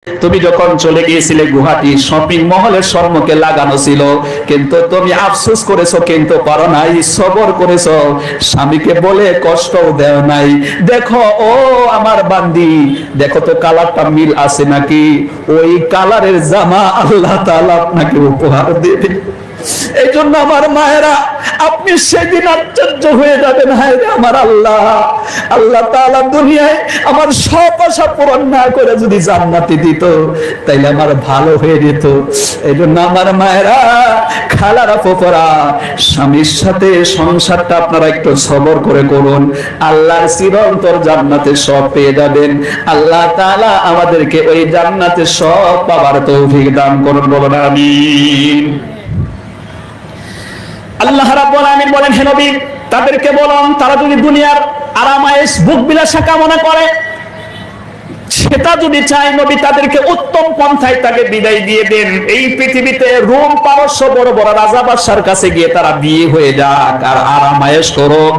তুমি যখন চলে গিয়েছিলে গুয়াহাটি শপিং মহলের সম্মুখে লাগানো ছিল, কিন্তু তুমি আফসোস করেছো, কিন্তু পারো নাই, সবর করেছো, স্বামীকে বলে কষ্ট দেও নাই। দেখো ও আমার বান্দি, দেখো তো কালারটা মিল আছে নাকি? ওই কালারের জামা আল্লাহ তাআলা আপনাকে উপহার দেবে। এই জন্য আমার মায়েরা, আপনি সেদিন আশ্চর্য হয়ে যাবেন, হায় রে আমার আল্লাহ, আল্লাহ তাআলা দুনিয়ায় আমার সব আশা পূরণ না করে যদি জান্নাতে দিত, তাইলে আমার ভালো হয়ে যেত। এই জন্য আমার মায়েরা, খালারা, ফুফারা, স্বামীর সাথে সংসারটা আপনারা একটু সবর করে করুন, আল্লাহর চিরন্তর জান্নাতে সব পেয়ে যাবেন। আল্লাহ তাআলা আমাদেরকে ওই জান্নাতে সব পাওয়ার তৌফিক দান করুন, বলুন আমিন। আল্লাহ রাব্বুল আলামিন বলেন, হে নবী, তাদেরকে বলুন, তারা যদি দুনিয়ার আরামায়েশ ভোগ বিলাসা কামনা করে, সেটা যদি চাই, নবী তাদেরকে উত্তম পন্থায় তাকে বিদায় দিয়ে দেন। এই পৃথিবীতে রোম পারস্য বড় বড় রাজা বাদশার কাছে গিয়ে তারা বিয়ে হয়ে যাক আর আরামায়েশ করুক,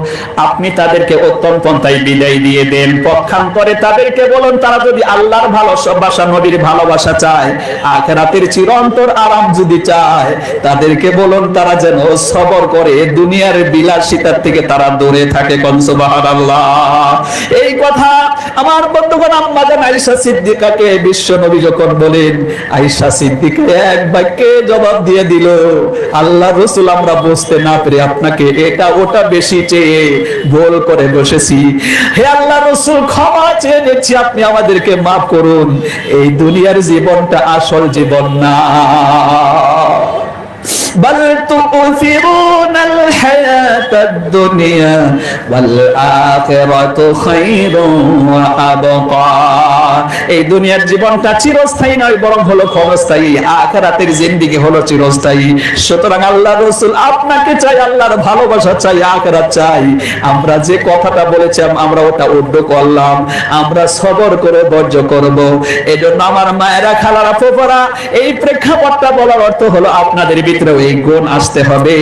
আপনি তাদেরকে উত্তম পন্থায় বিদায় দিয়ে দেন। পক্ষান্তরে তাদেরকে বলুন, তারা যদি আল্লাহর ভালোবাসা, নবীর ভালোবাসা চায়, আখিরাতের চিরন্তর আরাম যদি চায়, তাদেরকে বলুন তারা যেন সবর করে দুনিয়ার বিলাসিতার থেকে তারা দূরে থাকে। কোন সুবহানাল্লাহ। এই কথা আমার বন্ধুগণ, আম্মা জান আয়েশা সিদ্দিকাকে বিশ্ব নবী যখন বলেন, আয়েশা সিদ্দিকা এক বাক্যে জবাব দিয়ে দিল, আল্লাহ রাসূল, আমরা বুঝতে না পেরে আপনাকে এটা ওটা বেশি চেয়ে ভুল করে বসেছি। হে আল্লাহ রাসূল, ক্ষমা চেয়ে নিচ্ছি, আপনি আমাদেরকে মাফ করুন। এই দুনিয়ার জীবনটা আসল জীবন না। بل تؤثرون الحياة الدنيا والآخرة خير وأبقى। এই দুনিয়ার জীবনটা চিরস্থায়ী নয়, বরং হলো ক্ষণস্থায়ী। আখিরাতের জিন্দেগি হলো চিরস্থায়ী। সুতরাং আল্লাহ রাসূল, আপনাকে চাই, আল্লাহর ভালোবাসা চাই, আখিরাত চাই। আমরা যে কথাটা বলেছিলাম, আমরা ওটা উদ্ধ করলাম, আমরা সবর করে ধৈর্য করব। এজন্য আমার মায়েরা, খালারা, ফুফারা, এই প্রেক্ষাপটটা বলার অর্থ হলো আপনাদের ভিতরে এই গুণ আসতে হবে।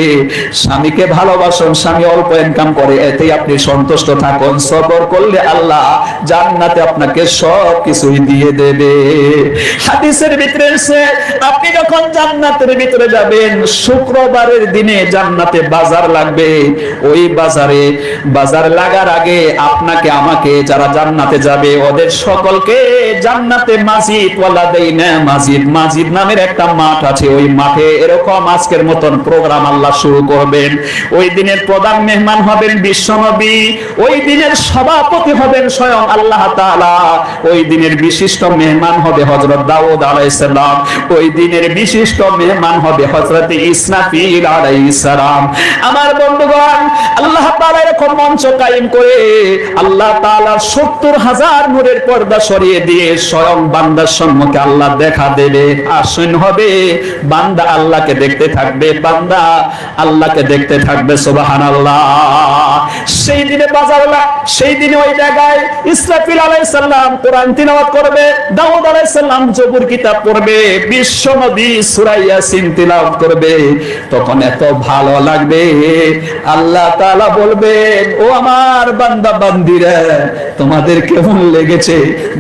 স্বামীকে ভালোবাসুন, স্বামী অল্প ইনকাম করে, এতেই আপনি সন্তুষ্ট থাকুন। সবর করলে আল্লাহ জান্নাতে আপনাকে সব কিছুই দিয়ে দেবে। হাদিসের ভিতরে এসে, আপনি যখন জান্নাতের ভিতরে যাবেন, শুক্রবারের দিনে জান্নাতে বাজার লাগবে। ওই বাজার লাগার আগে আপনাকে আমাকে, যারা জান্নাতে যাবে ওদের সকলকে জান্নাতে মাসজিদ মাসজিদ নামের একটা মাঠ আছে। ওই মাঠে এরকম আজকের মতন প্রোগ্রাম আল্লাহ শুরু করবেন। ওই দিনের প্রধান মেহমান হবেন বিশ্বনবী, ওই দিনের সভাপতি হবেন স্বয়ং আল্লাহ তাআলা, ওই দিনের বিশিষ্ট মেহমান হবে হযরত দাউদ আলাইহিস সালাম, ওই দিনের বিশিষ্ট মেহমান হবে হযরত ইসরাফিল আলাইহিস সালাম। আমার বন্ধুগণ, আল্লাহ তাআলা এরকম মঞ্চ কায়েম করে আল্লাহ তাআলা ৭০,০০০ নূরের পর্দা সরিয়ে দিয়ে স্বয়ং বান্দার সম্মুখে আল্লাহ দেখা দেবে। আসন হবে, বান্দা আল্লাহকে দেখতে থাকবে, বান্দা আল্লাহকে দেখতে থাকবে। সুবহানাল্লাহ। সেই দিনে বাজারওয়ালা, সেই দিনে ওই জায়গায় ইসরাফিল আলাইহিস সালাম কোরআন তিলাওয়াত করবে, দাউদ আলাইহিস সালাম জবুর কিতাব পড়বে, বিশ্ব নবী সূরা ইয়াসিন তিলাওয়াত করবে। তখন এত ভালো লাগবে, আল্লাহ তাআলা বলবেন, ও আমার বান্দা বান্দিরা, তোমাদের কেমন লেগেছে?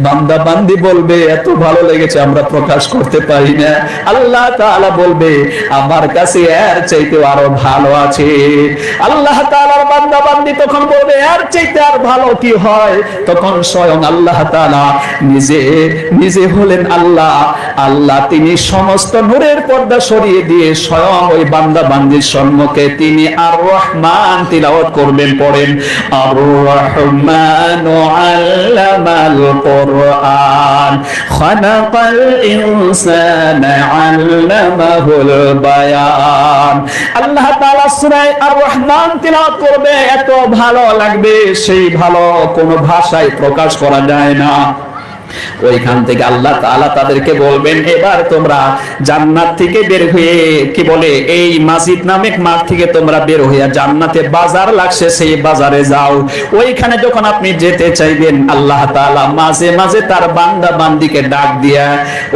বান্দা বান্দি বলবে, এত ভালো লেগেছে আমরা প্রকাশ করতে পারি না। আল্লাহ তাআলা বলবে, আমার কাছে এর চাইতে আরো ভালো আছে। আল্লাহ তাআলার বান্দা বান্দি তখন বলবে, এর চাইতে আর ভালো কি হয়? তখন স্বয়ং আল্লাহ তাআলা নিজে হলেন আল্লাহ, তিনি সমস্ত নূরের পর্দা সরিয়ে দিয়ে স্বয়ং ওই বান্দা বান্দির সম্মুখে তিনি আর রহমান তিলাওয়াত করবেন। পড়েন, আর রহমানু আল্লামাল কুরআন খালাকাল ইনসানা আল্লামাহুল বায়ান। আল্লাহ তাআলা সূরা আর রহমান তিলাওয়াত করবে, এত ভালো লাগবে, সেই ভালো কোনো ভাষায় প্রকাশ করা যায় না। ওইখান থেকে আল্লাহ তাআলা তাদেরকে বলবেন, এবার তোমরা জান্নাত থেকে বের হয়ে, কি বলে, এই মসজিদ নামক মাঠ থেকে তোমরা বের হয়ে জান্নাতে বাজার লাগছে, সেই বাজারে যাও। ওইখানে যখন আপনি যেতে চাইবেন, আল্লাহ তাআলা মাঝে মাঝে তার বান্দা বান্দিকে ডাক দিয়া,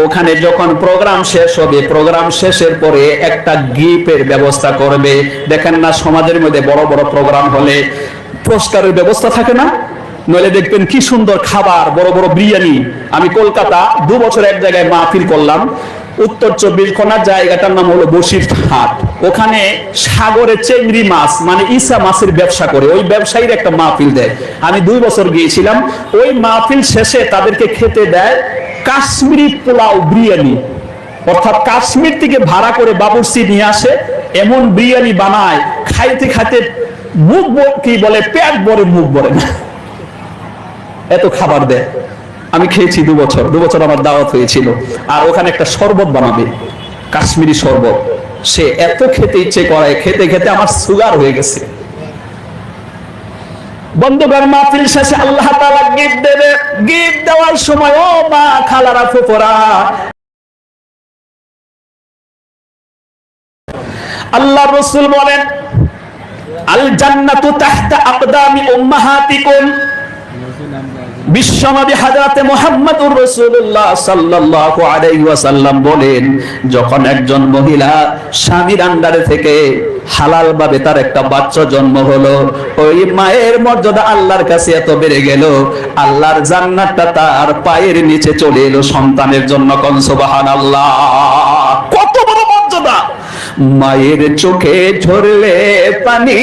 ওখানে যখন প্রোগ্রাম শেষ হবে, প্রোগ্রাম শেষের পরে একটা গিফটের ব্যবস্থা করবে। দেখেন না, সমাজের মধ্যে বড় বড় প্রোগ্রাম হলে পুরস্কারের ব্যবস্থা থাকে না? নইলে দেখবেন কি সুন্দর খাবার, বড় বড় বিরিয়ানি। আমি কলকাতা 2 বছর এক জায়গায় মাহফিল করলাম, উত্তর 24 পরগনার জায়গাটার নাম হলো বসিরহাট। ওখানে সাগরে চিংড়ি মাছ মানে ইসা মাছের ব্যবসা করে, ওই ব্যবসায়ীর একটা মাহফিল দেয়। আমি 2 বছর গিয়েছিলাম। ওই মাহফিল শেষে তাদেরকে খেতে দেয় কাশ্মীরি পোলাও বিরিয়ানি, অর্থাৎ কাশ্মীর থেকে ভাড়া করে বাবুর্চি নিয়ে আসে, এমন বিরিয়ানি বানায়, খাইতে খাইতে মুখ কি বলে পেট ভরে মুখ ভরে না, এত খাবার দেয়। আমি খেয়েছি 2 বছর আমার দাওয়াত হয়েছিল। আর ওখানে একটা শরবত বানাবে, কাশ্মীরি শরবত, সে এত খেতে ইচ্ছে করে, খেতে খেতে আমার সুগার হয়ে গেছে। বন্ধুগণ, মাহফিল শেষে আল্লাহ তাআলা গিফট দেবে। গিফট দেওয়ার সময় ও মা, খালারা, ফুফুরা, আল্লাহ রাসূল বলেন আল জান্নাতু তাহতা আকদামি উম্মাহাতিকুম। বিশ্বনবী হযরত মুহাম্মদুর রাসূলুল্লাহ সাল্লাল্লাহু আলাইহি ওয়াসাল্লাম বলেন, যখন একজন মহিলা স্বামীর আন্ডারে থেকে হালাল ভাবে তার একটা বাচ্চা জন্ম হলো, ওই মায়ের মর্যাদা আল্লাহর কাছে এত বেড়ে গেল, আল্লাহর জান্নাতটা তার পায়ের নিচে চলে এলো সন্তানের জন্য। কোন সুবহানাল্লাহ! কত বড় মর্যাদা! মায়ের চোখে ঝরলে পানি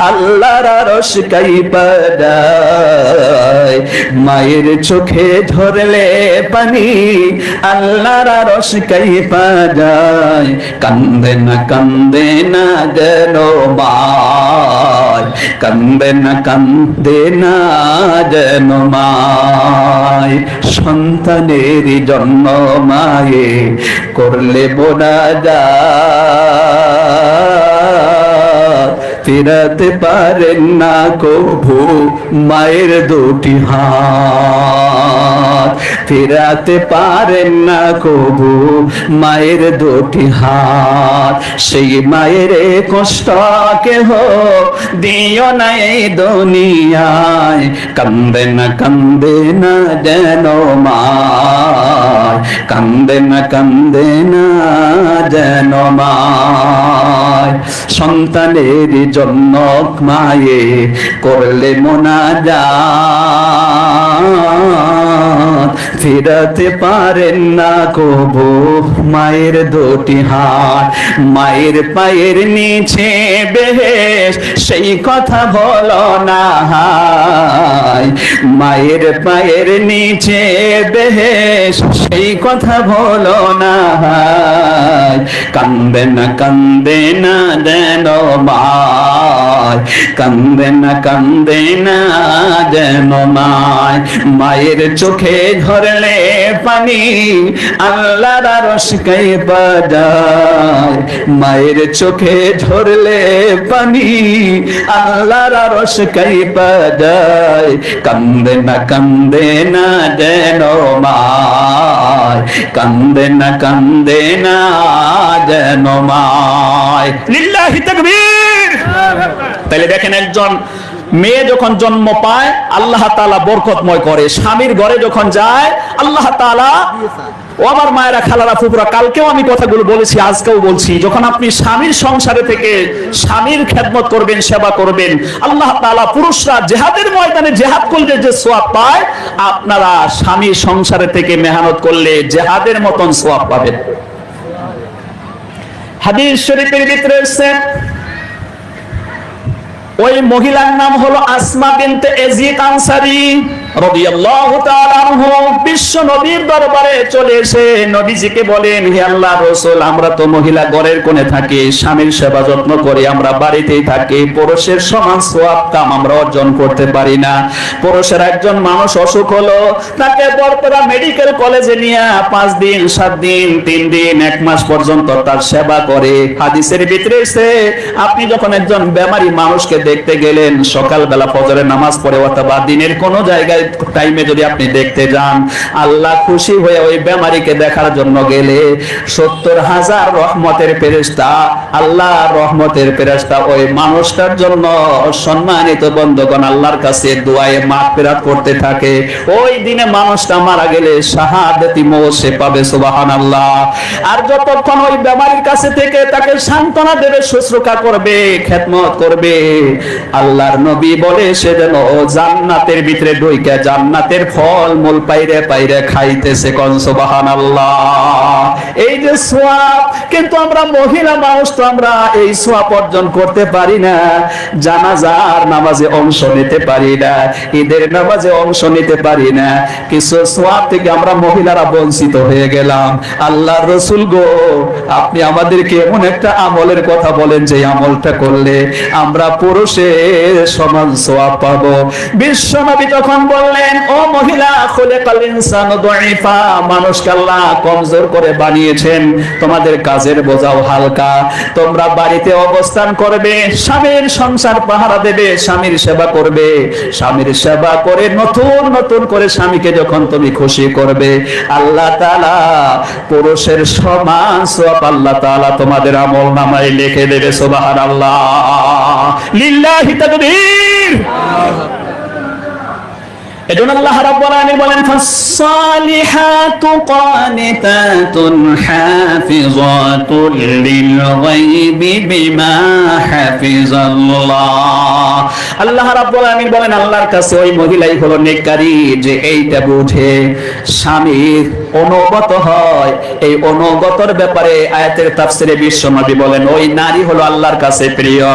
আল্লাহর আরশ কাঁইপা যায়। মায়ের চোখে ঝরলে পানি আল্লাহর আরশ কাঁইপা যায়। কান্দে না যেন মায়, কান্দে না যেন মায়। সন্তানের জন্ম মায়ে করলে মোনাজাত, ফিরাতে পারেন না কভু মায়ের দুটি হাত, ফিরাতে পারেন না কভু মায়ের দুটি হাত। সেই মায়ের কষ্ট কেহ দিও না এই দুনিয়ায়। কান্দে না যেন মায়, কান্দে না যেন মায়। সন্তানের জন্য মায়ে করলে মোনাজাত, ফিরাতে পারেন না কভু মায়ের দুটি হাত। মায়ের পায়ের নিচে বেহেশ সেই কথা বলো না হায়, মায়ের পায়ের নিচে বেহেশ সেই কথা বলো না হায়। কান্দে না যেন মায়, কান্দে না যেন মায়। মায়ের চোখে ঝরলে পানি আল্লাহর আরশ কাঁইপা যায়। মায়ের চোখে ঝরলে পানি আল্লাহর আরশ কাঁইপা যায়। কান্দে না যেন মায়, কান্দে না যেন মায়। লিল্লাহি তাকবীর! তাহলে দেখেন, একজন মেয়ে যখন জন্ম পায় আল্লাহ তাআলা বরকতময় করে। স্বামীর ঘরে যখন যায় আল্লাহ তাআলা, ও আমার মায়েরা, খালারা, ফুফুরা, কালকেও আমি কথাগুলো বলেছি, আজকেও বলছি, যখন আপনি স্বামীর সংসারে থেকে স্বামীর খেদমত করবেন, সেবা করবেন, আল্লাহ তাআলা পুরুষরা জিহাদের ময়দানে জিহাদ করলে যে সওয়াব পায়, আপনারা স্বামীর সংসারে থেকে মেহনত করলে জিহাদের মতন সওয়াব পাবেন। হাদিস শরীফের ভিতরে এসেছে, ওই মহিলার নাম হলো আসমা বিনতে ইয়াজিদ আনসারী রাদিয়াল্লাহু তাআলা আনহু। বিশ্ব নবীর দরবারে চলে এসে নবীজিকে বলেন, হে আল্লাহর রাসূল, আমরা তো মহিলা ঘরের কোণে থাকি, স্বামীর সেবা যত্ন করি, আমরা বাড়িতেই থাকি, পুরুষের সমান সওয়াব কাম আমরা অর্জন করতে পারি না। পুরুষের একজন মানুষ অসুখ হলো, তাকে বরপরা মেডিকেল কলেজে নিয়ে 5 দিন, 7 দিন, 3 দিন, 1 মাস পর্যন্ত তার সেবা করে। হাদিসের ভিতরে এসে, আপনি যখন একজন বেমারি মানুষকে দেখতে গেলেন, সকালবেলা ফজরের নামাজ পড়ে অথবা দিনের কোনো জায়গায় টাইমে যদি আপনি দেখতে যান, আল্লাহ খুশি হয়ে ওই বেমারিকে দেখার জন্য গেলে 70,000 রহমতের ফেরেশতা, আল্লাহ রহমতের ফেরেশতা ওই মানুষটার জন্য সম্মানিত বন্ধুগণ আল্লাহর কাছে দোয়ায়ে মাগফিরাত করতে থাকে। ওই দিনে মানুষটা মারা গেলে শাহাদাতি মওত সে পাবে, সুবহানাল্লাহ। আর যতক্ষণ ওই বেমারির কাছে থেকে তাকে সান্ত্বনা দেবে, শুশ্রূষা করবে, খেদমত করবে, আল্লাহর নবী বলে সে যেন জান্নাতের ভিতরে ঢুইকা জান্নাতের ফল মূল পাইরে পাইরে খাইতেছে, কোন সুবহানাল্লাহ। এই যে সওয়াব, কিন্তু আমরা মহিলা মানুষ তো আমরা এই সওয়াব অর্জন করতে পারি না। জানাজার নামাজে অংশ নিতে পারি না, ঈদের নামাজে অংশ নিতে পারি না, কিছু সওয়াব থেকে আমরা মহিলারা বঞ্চিত হয়ে গেলাম। আল্লাহর রাসূল গো, আপনি আমাদেরকে এমন একটা আমলের কথা বলেন যে আমলটা করলে আমরা পুরুষের সমান সওয়াব পাবো। বিশ্বনবী তখন বললেন, ও মহিলা, খুলিকাল ইনসানু দাঈফা, মানুষকে আল্লাহ কমজোর করে বানিয়েছেন, তোমাদের কাজের বোঝাও হালকা, তোমরা বাড়িতে অবস্থান করবে, স্বামীর সংসার পাহারা দেবে, স্বামীর সেবা করবে, স্বামীর সেবা করে নতুন নতুন করে স্বামীকে যখন তুমি খুশি করবে, আল্লাহ তাআলা পুরুষের সমান সওয়াব আল্লাহ তাআলা তোমাদের আমলনামায় লিখে দেবে, সুবহানাল্লাহ। লিল্লাহি তাকবীর। এজন্য আল্লাহ রাব্বুল আলামিন বলেন, ফাসসালিহাতু কানিতাতুন হাফিযাতুন লিল গায়বি বিমা হাফিজাল্লাহ। আল্লাহ রাব্বুল আলামিন বলেন, আল্লাহর কাছে ওই মহিলাই হলো নেককারী যে এইটা বুঝে স্বামীর অনুগত হয়। এই অনুগতর ব্যাপারে আয়াতের তাফসিরে বিশ্বনবী বলেন, ওই নারী হলো আল্লাহর কাছে প্রিয়।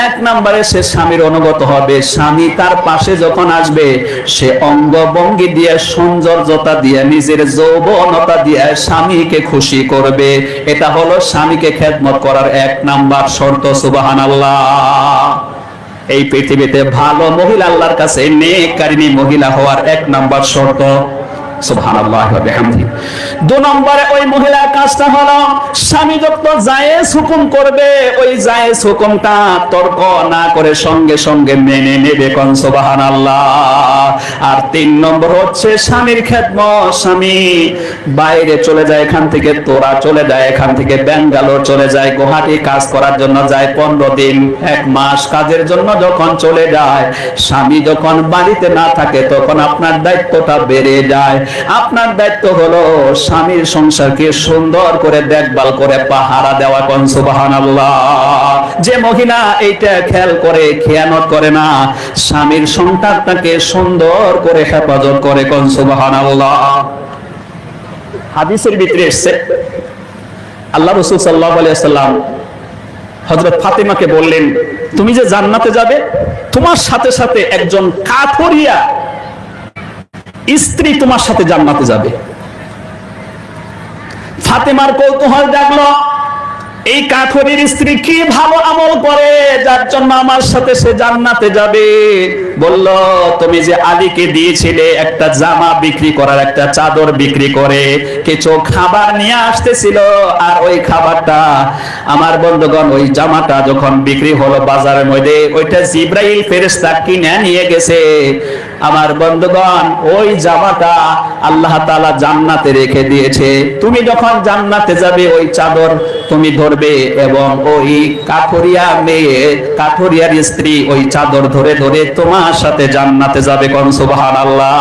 এক নম্বরে সে স্বামীর অনুগত হবে, স্বামী তার পাশে যখন আসবে সে অঙ্গভঙ্গি দিয়ে, সৌন্দর্যতা দিয়ে, নিজের যৌবনতা দিয়ে স্বামীকে খুশি করবে। এটা হলো স্বামীকে খেদমত করার এক নাম্বার শর্ত, সুবহানাল্লাহ। এই পৃথিবীতে ভালো মহিলা আল্লাহর কাছে নেককারিনী মহিলা হওয়ার এক নাম্বার শর্ত, সুবহানাল্লাহ ওয়া বিহামদিহি। দুই নম্বরে ওই মহিলার কাজটা হলো স্বামী যত জায়েজ হুকুম করবে ওই জায়েজ হুকুমটা তর্ক না করে সঙ্গে সঙ্গে মেনে নেবে, কোন সুবহানাল্লাহ। আর তিন নম্বর হচ্ছে স্বামীর খেদমত। স্বামী বাইরে চলে যায়, এখান থেকে তোরা চলে যায়, এখান থেকে বেঙ্গালোর চলে যায়, গুয়াহাটি কাজ করার জন্য যায়, 15 দিন 1 মাস কাজের জন্য যখন চলে যায়, স্বামী যখন বাড়িতে না থাকে তখন আপনার দায়িত্বটা বেড়ে যায়। আপনার দায়িত্ব হলো স্বামীর সংসারকে সুন্দর করে দেখভাল করে পাহারা দেওয়া, কোন সুবহানাল্লাহ। যে মহিলা এইটা খেয়াল করে, খেয়ানত করে না, স্বামীর সংসারটাকে সুন্দর করে হেফাজত করে, কোন সুবহানাল্লাহ। হাদিসের ভিতরে এসেছে আল্লাহ রাসূল সাল্লাল্লাহু আলাইহি ওয়াসাল্লাম হযরত ফাতেমাকে বললেন, তুমি যে জান্নাতে যাবে, তোমার সাথে সাথে একজন কাঠুরিয়া স্ত্রী তোমার সাথে জান্নাতে যাবে। ফাতেমার কৌতূহল জাগলো, এই কাঠুরির স্ত্রী কি ভালো আমল করে যার জন্য আমার সাথে সে জান্নাতে যাবে। বলল, তুমি যে আলীকে দিয়েছিলে একটা জামা বিক্রি করার, একটা চাদর বিক্রি করে কিছু খাবার নিয়ে আসতেছিল, আর ওই খাবারটা আমার বন্ধুগণ, ওই জামাটা যখন বিক্রি হলো বাজারের মধ্যে, ওইটা জিবরাইল ফেরেশতা কিনে নিয়ে গেছে। আমার বন্ধুগণ, ওই জামাটা আল্লাহ তাআলা জান্নাতে রেখে দিয়েছে। তুমি যখন জান্নাতে যাবে ওই চাদর তুমি ধরবে, এবং ওই কাঠুরিয়া মেয়ে, কাঠুরিয়ার স্ত্রী ওই চাদর ধরে ধরে তোমার সাথে জান্নাতে যাবে, কোন সুবহানাল্লাহ।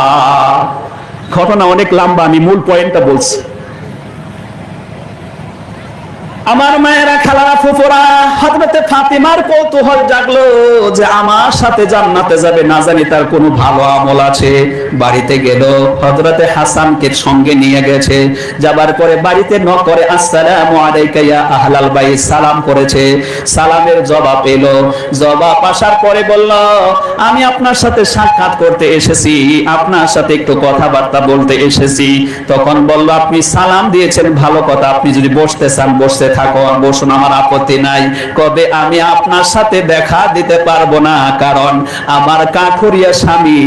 ঘটনা অনেক লম্বা, আমি মূল পয়েন্টটা বলছি। আমার মায়েরা, খালারা, ফুফুরা, হযরতে ফাতিমার কৌতূহল জাগলো যে আমার সাথে জান্নাতে যাবে, না জানি তার কোনো ভালো আমল আছে। বাড়িতে গেল, হযরতে হাসানকে সঙ্গে নিয়ে গেছে। যাবার পরে বাড়িতে নক করে, আসসালামু আলাইকা ইয়া আহলাল বাইত, সালাম করেছে। সালামের জবাব এলো। জবাব আসার পরে বলল, আমি আপনার সাথে সাক্ষাৎ করতে এসেছি, আপনার সাথে একটু কথাবার্তা বলতে এসেছি। তখন বলল, আপনি সালাম দিয়েছেন ভালো কথা, আপনি যদি বসতে চান বসতে থাকুন, বসুন, আমার আপত্তি নাই। কবে আমি আপনার সাথে দেখা দিতে পারবো না, কারণ আমার কাঠুরিয়া স্বামী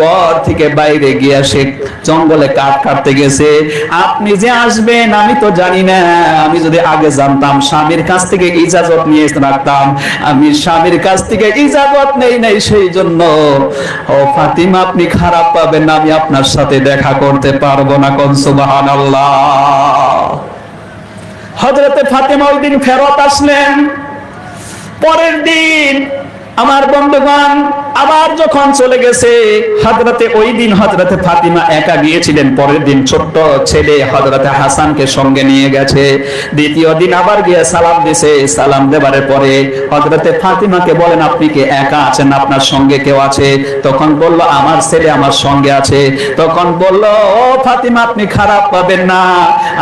ঘর থেকে বাইরে গিয়ে সে জঙ্গলে কাঠ কাটতে গেছে। আপনি যে আসবেন আমি তো জানি না। আমি যদি আগে জানতাম, স্বামীর কাছ থেকে ইজাজত নিয়ে রাখতাম। আমি স্বামীর কাছ থেকে ইজাজত নেই নাই, সেই জন্য ও ফাতিমা আপনি খারাপ পাবেন না, আমি আপনার সাথে দেখা করতে পারবো না। কোন সুবহানাল্লাহ। হযরতে ফাতিমা ওই দিন ফেরত আসলেন। পরের দিন আমার বন্ধুগণ আবার যখন চলে গেছে, হযরতে ওই দিন হযরতে ফাতিমা একা গিয়েছিলেন। পরের দিন ছোট্ট ছেলে হযরতে হাসানকে সঙ্গে নিয়ে গেছে। দ্বিতীয় দিন আবার গিয়ে সালাম দিয়েছে। সালাম দেবার পরে হযরতে ফাতিমাকে বলেন, আপনি কি একা আছেন, আপনার সঙ্গে কেউ আছে? তখন বলল, আমার ছেলে আমার সঙ্গে আছে। তখন বলল, ও ফাতিমা আপনি খারাপ পাবেন না,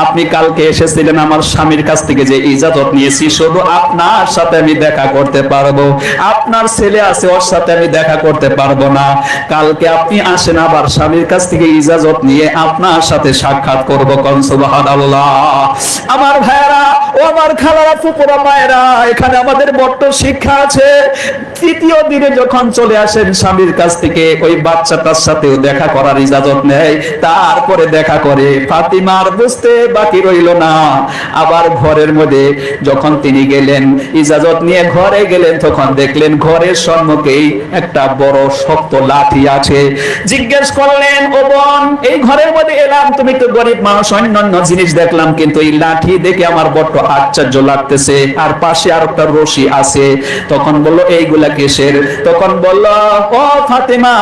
আপনি কালকে এসেছিলেন, আমার স্বামীর কাছ থেকে যে ইজাজত নিয়েছি, শুধু আপনার সাথে আমি দেখা করতে পারবো, আপনার ছেলে আছে ওর সাথে আমি দেখা করতে পারবো না। কালকে আপনি আসেন, আবার স্বামীর কাছ থেকে ইজাজত নিয়ে আপনার সাথে সাক্ষাৎ করবো। কোন সুবহানাল্লাহ। আমার ভাইয়েরা ও আমার খালারা ফুপুরা মায়েরা, এখানে আমাদের বড় শিক্ষা আছে। তৃতীয় দিনে যখন চলে আসেন স্বামীর কাছ থেকে, ওই বাচ্চাটার সাথেও দেখা করার ইজাজত নেয়, তারপরে দেখা করে। ফাতিমার বুঝতে বাকি রইল না। আবার ঘরের মধ্যে যখন তিনি গেলেন, ইজাজত নিয়ে ঘরে গেলেন, তখন দেখলেন ঘরের সম্মুখেই একটা বড় শক্ত লাঠি আছে। জিজ্ঞেস করলেন, ও বোন, এই ঘরের মধ্যে এলাম, তুমি তো গরিব মানুষ, অন্যান্য জিনিস দেখলাম, কিন্তু এই লাঠি দেখে আমার বড় আশ্চর্য লাগতেছে, আর পাশে আর একটা রশি আছে। তখন বললো, এইগুলা কিসের? তখন বলল, ও ফাতিমা,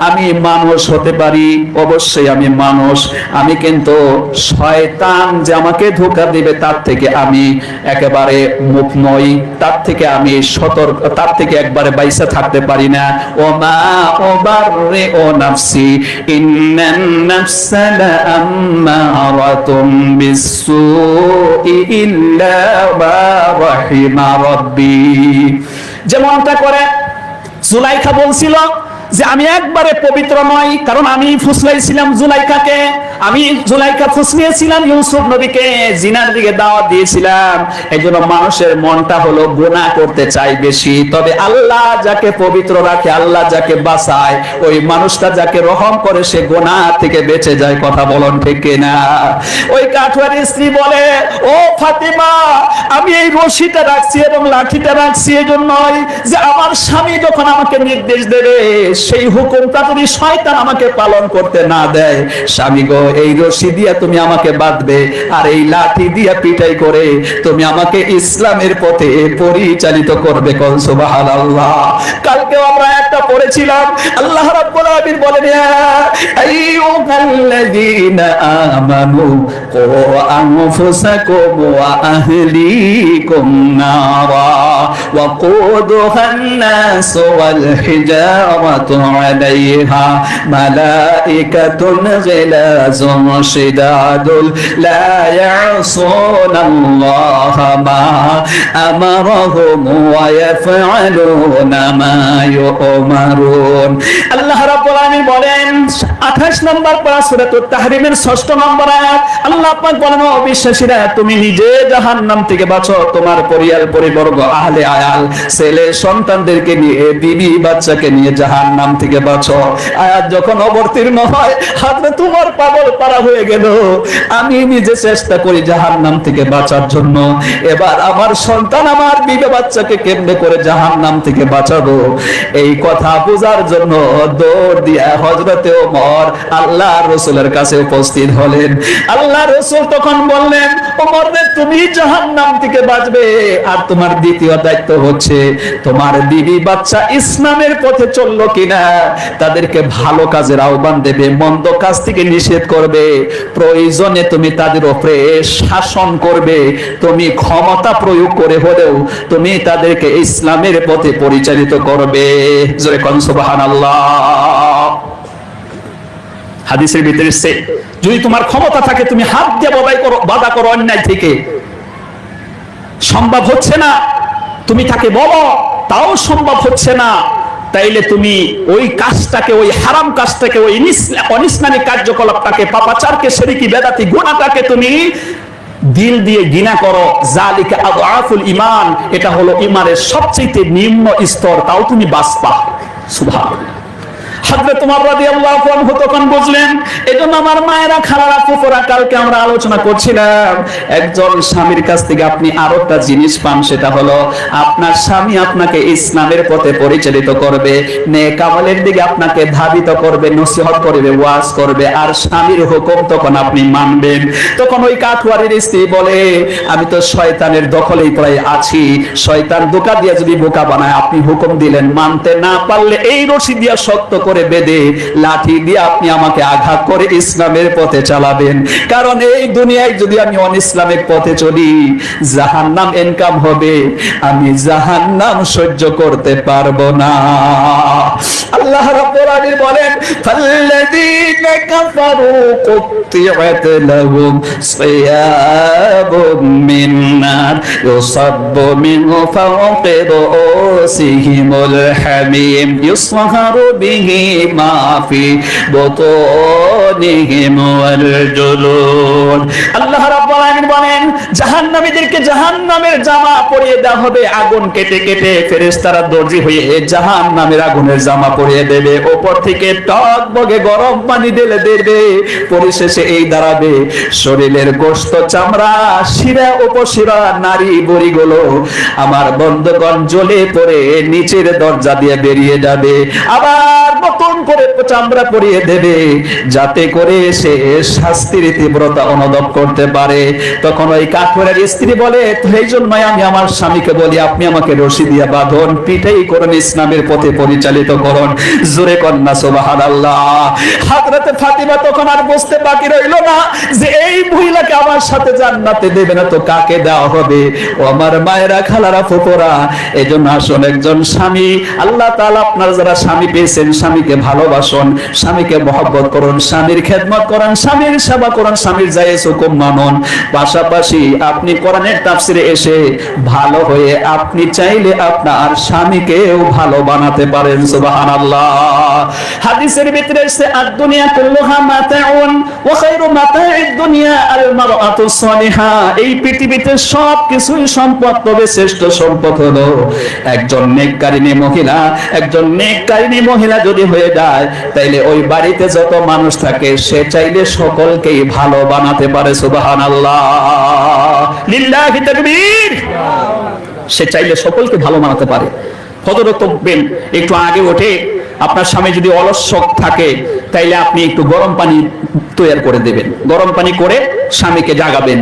আমি মানুষ হতে পারি, অবশ্যই আমি মানুষ, আমি কিন্তু শয়তান যে আমাকে ধোঁকা দিবে তার থেকে আমি একেবারে মুখ নই, তার থেকে আমি সতর্ক, তার থেকে একবারে বাইসা থাকতে পারি না। ওমা ওবাররে ও নাফসি ইন্নান নাফসা লাআম্মারাতুম বিসসুই ইল্লা মা রাহিমা রাব্বি। যেমনটা করে জুলাইখা বলছিল যে আমি একবারে পবিত্র নই, কারণ আমি ফুসলাইছিলাম জুলাইখাকে, আমি জুলাইখা ফুসলিয়েছিলাম ইউসুফ নবীকে, জিনার দিকে দাওয়াত দিয়েছিলাম। এই জন্য মানুষের মনটা হলো গুনাহ করতে চাই বেশি। তবে আল্লাহ যাকে পবিত্র রাখে, আল্লাহ যাকে বাঁচায়, ওই মানুষটা যাকে রহম করে, সে গুনাহ থেকে বেঁচে যায়। কথা বলুন ঠিক কিনা? ওই কাঠুয়ারি স্ত্রী বলে, ও ফাতিমা, আমি এই রশিটা রাখছি এবং লাঠিটা রাখছি এই জন্যই যে আমার স্বামী যখন আমাকে নির্দেশ দেবে, সেই হুকুমটা যদি শয়তান আমাকে পালন করতে না দেয়, স্বামী গো, এই রশি দিয়া তুমি আমাকে বাঁধবে, আর এই লাঠি দিয়া পিটাই করে তুমি আমাকে ইসলামের পথে পরিচালিত করবে। কোন সুবহানাল্লাহ। কালকেও আমরা একটা পড়েছিলাম, আল্লাহ রাব্বুল আলামিন বলেন, ইয়া আইয়ুহাল্লাযীনা আমানু কু আনফুসাকুম ওয়া আহলিকুম নারা ওয়া কুদুহান নাস ওয়াল হিজারাতু আলাইহা মালাইকাতুন গিলাযুন শিদাদুল লা ইয়াসুনাল্লাহা মা আমারহুম ওয়া ইয়াফআলুনা মা ইউমারুন। আল্লাহ রাব্বুল আলামিন বলেন 28 নম্বর পারা সূরাতুত তাহরিমের 6 নম্বর আয়াত, আল্লাহ পাক বলেন, ও বিশ্বাসীরা, তুমি নিজে জাহান্নাম থেকে বাঁচো, তোমার পরিবার পরিবর্গ আহলে আয়াল ছেলে সন্তানদেরকে নিয়ে, বিবি বাচ্চাকে নিয়ে জাহান্নাম থেকে বাঁচো। আয়াত যখন অবতীর্ণ হয়, হাতে তোমার পাগল পারা হয়ে গেল। আমি নিজে চেষ্টা করি জাহান্নাম থেকে বাঁচার জন্য, এবার আমার সন্তান, আমার বিবি বাচ্চাকে কেমনে করে জাহান্নাম থেকে বাঁচাবো, এই কথা বোঝার জন্য দৌড় দিয়া হযরতে ওমর আল্লাহ রাসূলের কাছে উপস্থিত হলেন। আল্লাহ রাসূল তখন বললেন, ওমর রে, তুমি জাহান্নাম থেকে বাঁচবে, আর তোমার দ্বিতীয় দায়িত্ব হচ্ছে তোমার বিবি বাচ্চা ইসলামের পথে চললো কিনা তাদেরকে ভালো কাজের আহ্বান দেবে, মন্দ কাজ থেকে নিষেধ করবে, প্রয়োজনে তুমি তাদের উপরে শাসন করবে, তুমি ক্ষমতা প্রয়োগ করে হলেও তুমি তাদেরকে ইসলামের পথে পরিচালিত করবে। জোরে কোন সুবহানাল্লাহ। হাদিসের ভিতরে এসেছে, যদি তোমার ক্ষমতা থাকে তুমি হাত দিয়ে বাধা করো অন্যায় থেকে, সম্ভব হচ্ছে না, তুমি তাকে বলো, তাও সম্ভব হচ্ছে না, তাইলে তুমি ওই কাজটাকে, ওই হারাম কাজটাকে, ওই অনিসলামিক কার্যকলাপটাকে, পাপাচারকে, শিরকি বেদাতি গুনাহটাকে তুমি দিল দিয়ে ঘৃণা করো, যালিকা আযআফুল ঈমান, এটা হলো ঈমানের সবচেয়ে নিম্ন স্তর, তাও তুমি বাঁচবা। সুবহানাল্লাহ। হযরত ওমর রাদিয়াল্লাহু আনহু তখন বুঝলেন। এজন্য আমার মায়েরা, খালারা, ফুফুরা, কালকে আমরা আলোচনা করছিলাম, একজন স্বামীর কাছ থেকে আপনি আরো একটা জিনিস পান, সেটা হলো আপনার স্বামী আপনাকে ইসলামের পথে পরিচালিত করবে, নেক আমলের দিকে আপনাকে ধাবিত করবে, নসিহত করবে, ওয়াজ করবে, আর স্বামীর হুকুম তখন আপনি মানবেন। তখন ওই কাঠুয়ারের স্ত্রী বলে, আমি তো শয়তানের দখলেই প্রায় আছি, শয়তান ধোঁকা দিয়ে যদি বোকা বানায়, আপনি হুকুম দিলেন, মানতে না পারলে এই রশি দিয়া শক্ত করে বেঁধে লাঠি দিয়ে আপনি আমাকে আঘাত করে ইসলামের পথে চালাবেন, কারণ এই দুনিয়ায় যদি আমি অনিসলামিক পথে চলি, জাহান্নাম ইনকাম হবে, আমি জাহান্নাম সহ্য করতে পারবো না। আল্লাহ রাব্বুল আলামিন বলেন, ফাল্লাযীনা কাফারু কুত্তিআত লাহুম সিয়াবুম মিন নার ইউসাব্বু মিন ফাওqi রুউসিহিমুল হামীম ইউসহারু বিহি মা ফি বুতুনিহিম ওয়াল জুলুদ। আল্লাহ রাব্বুল আলামিন বলেন, জাহান্নামীদেরকে জাহান্নামের জামা পরিয়ে দেওয়া হবে, আগুন কেটে কেটে ফেরেশতারা দর্জি হয়ে জাহান্নামের আগুনের জামা পরিয়ে দেবে, উপর থেকে টকবগে গরম পানি ঢেলে দেবে, পরিশেষে এই দাঁড়াবে শরীরের গোশত, চামড়া, শিরা, উপশিরা, নারী বুড়িগুলো আমার বন্ধগণ জ্বলে পড়ে নিচের দরজা দিয়ে বেরিয়ে যাবে, আবার নতুন করে চামড়া পরিয়ে দেবে, যাতে করে সে শাস্তির তীব্রতা অনুভব করতে পারে। তখন ওই কাঠুরের স্ত্রী বলে, এই জন্যই আমি আমার স্বামীকে বলি, আপনি আমাকে রশি দিয়ে বাঁধুন, পিটাই করুন, ইসলামের পথে পরিচালিত করুন। জোরে কন্যা সুবহানাল্লাহ। হযরতে ফাতিমা তখন আর বুঝতে বাকি রইল না যে এই মহিলাকে আমার সাথে জান্নাতে দেবে না তো কাকে দেওয়া হবে। ও আমার মায়েরা, খালারা, ফুফুরা, এজন্য আসুন একজন স্বামী, আল্লাহ তাআলা আপনারা যারা স্বামী পেয়েছেন, স্বামীকে ভালোবাসুন, স্বামীকে মহব্বত করুন, স্বামীর খেদমত করুন, স্বামীর সেবা করুন, স্বামীর জায়েজ হুকুম মানুন। পাশাপাশি আপনি কোরআনের তাফসিরে এসে ভালো হয়ে আপনি চাইলে আপনার স্বামীকেও ভালো বানাতে পারেন। সুবহানাল্লাহ। হাদিসের ভিতরে এসেছে, আদ-দুনিয়া কুল্লুহা মাতাউন ওয়া খায়রু মাতাইদ দুনিয়া আল মারআতুস সালিহা। এই পৃথিবীতে সব কিছুই সম্পদ, তবে শ্রেষ্ঠ সম্পদ হলো একজন নেককারিনী মহিলা। একজন নেককারিনী মহিলা যদি হয়ে যায়, তাইলে ওই বাড়িতে যত মানুষ থাকে সে চাইলে সকলকেই ভালো বানাতে পারে। সুবহানাল্লাহ, লিল্লাহি তাকবীর। সে চাইলে সকলকে ভালো বানাতে পারে। ফজর তকবেন একটু আগে ওঠে, আপনার স্বামী যদি অলস থাকে, তাইলে আপনি একটু গরম পানি তৈরি করে দেবেন, গরম পানি করে স্বামীকে জাগাবেন।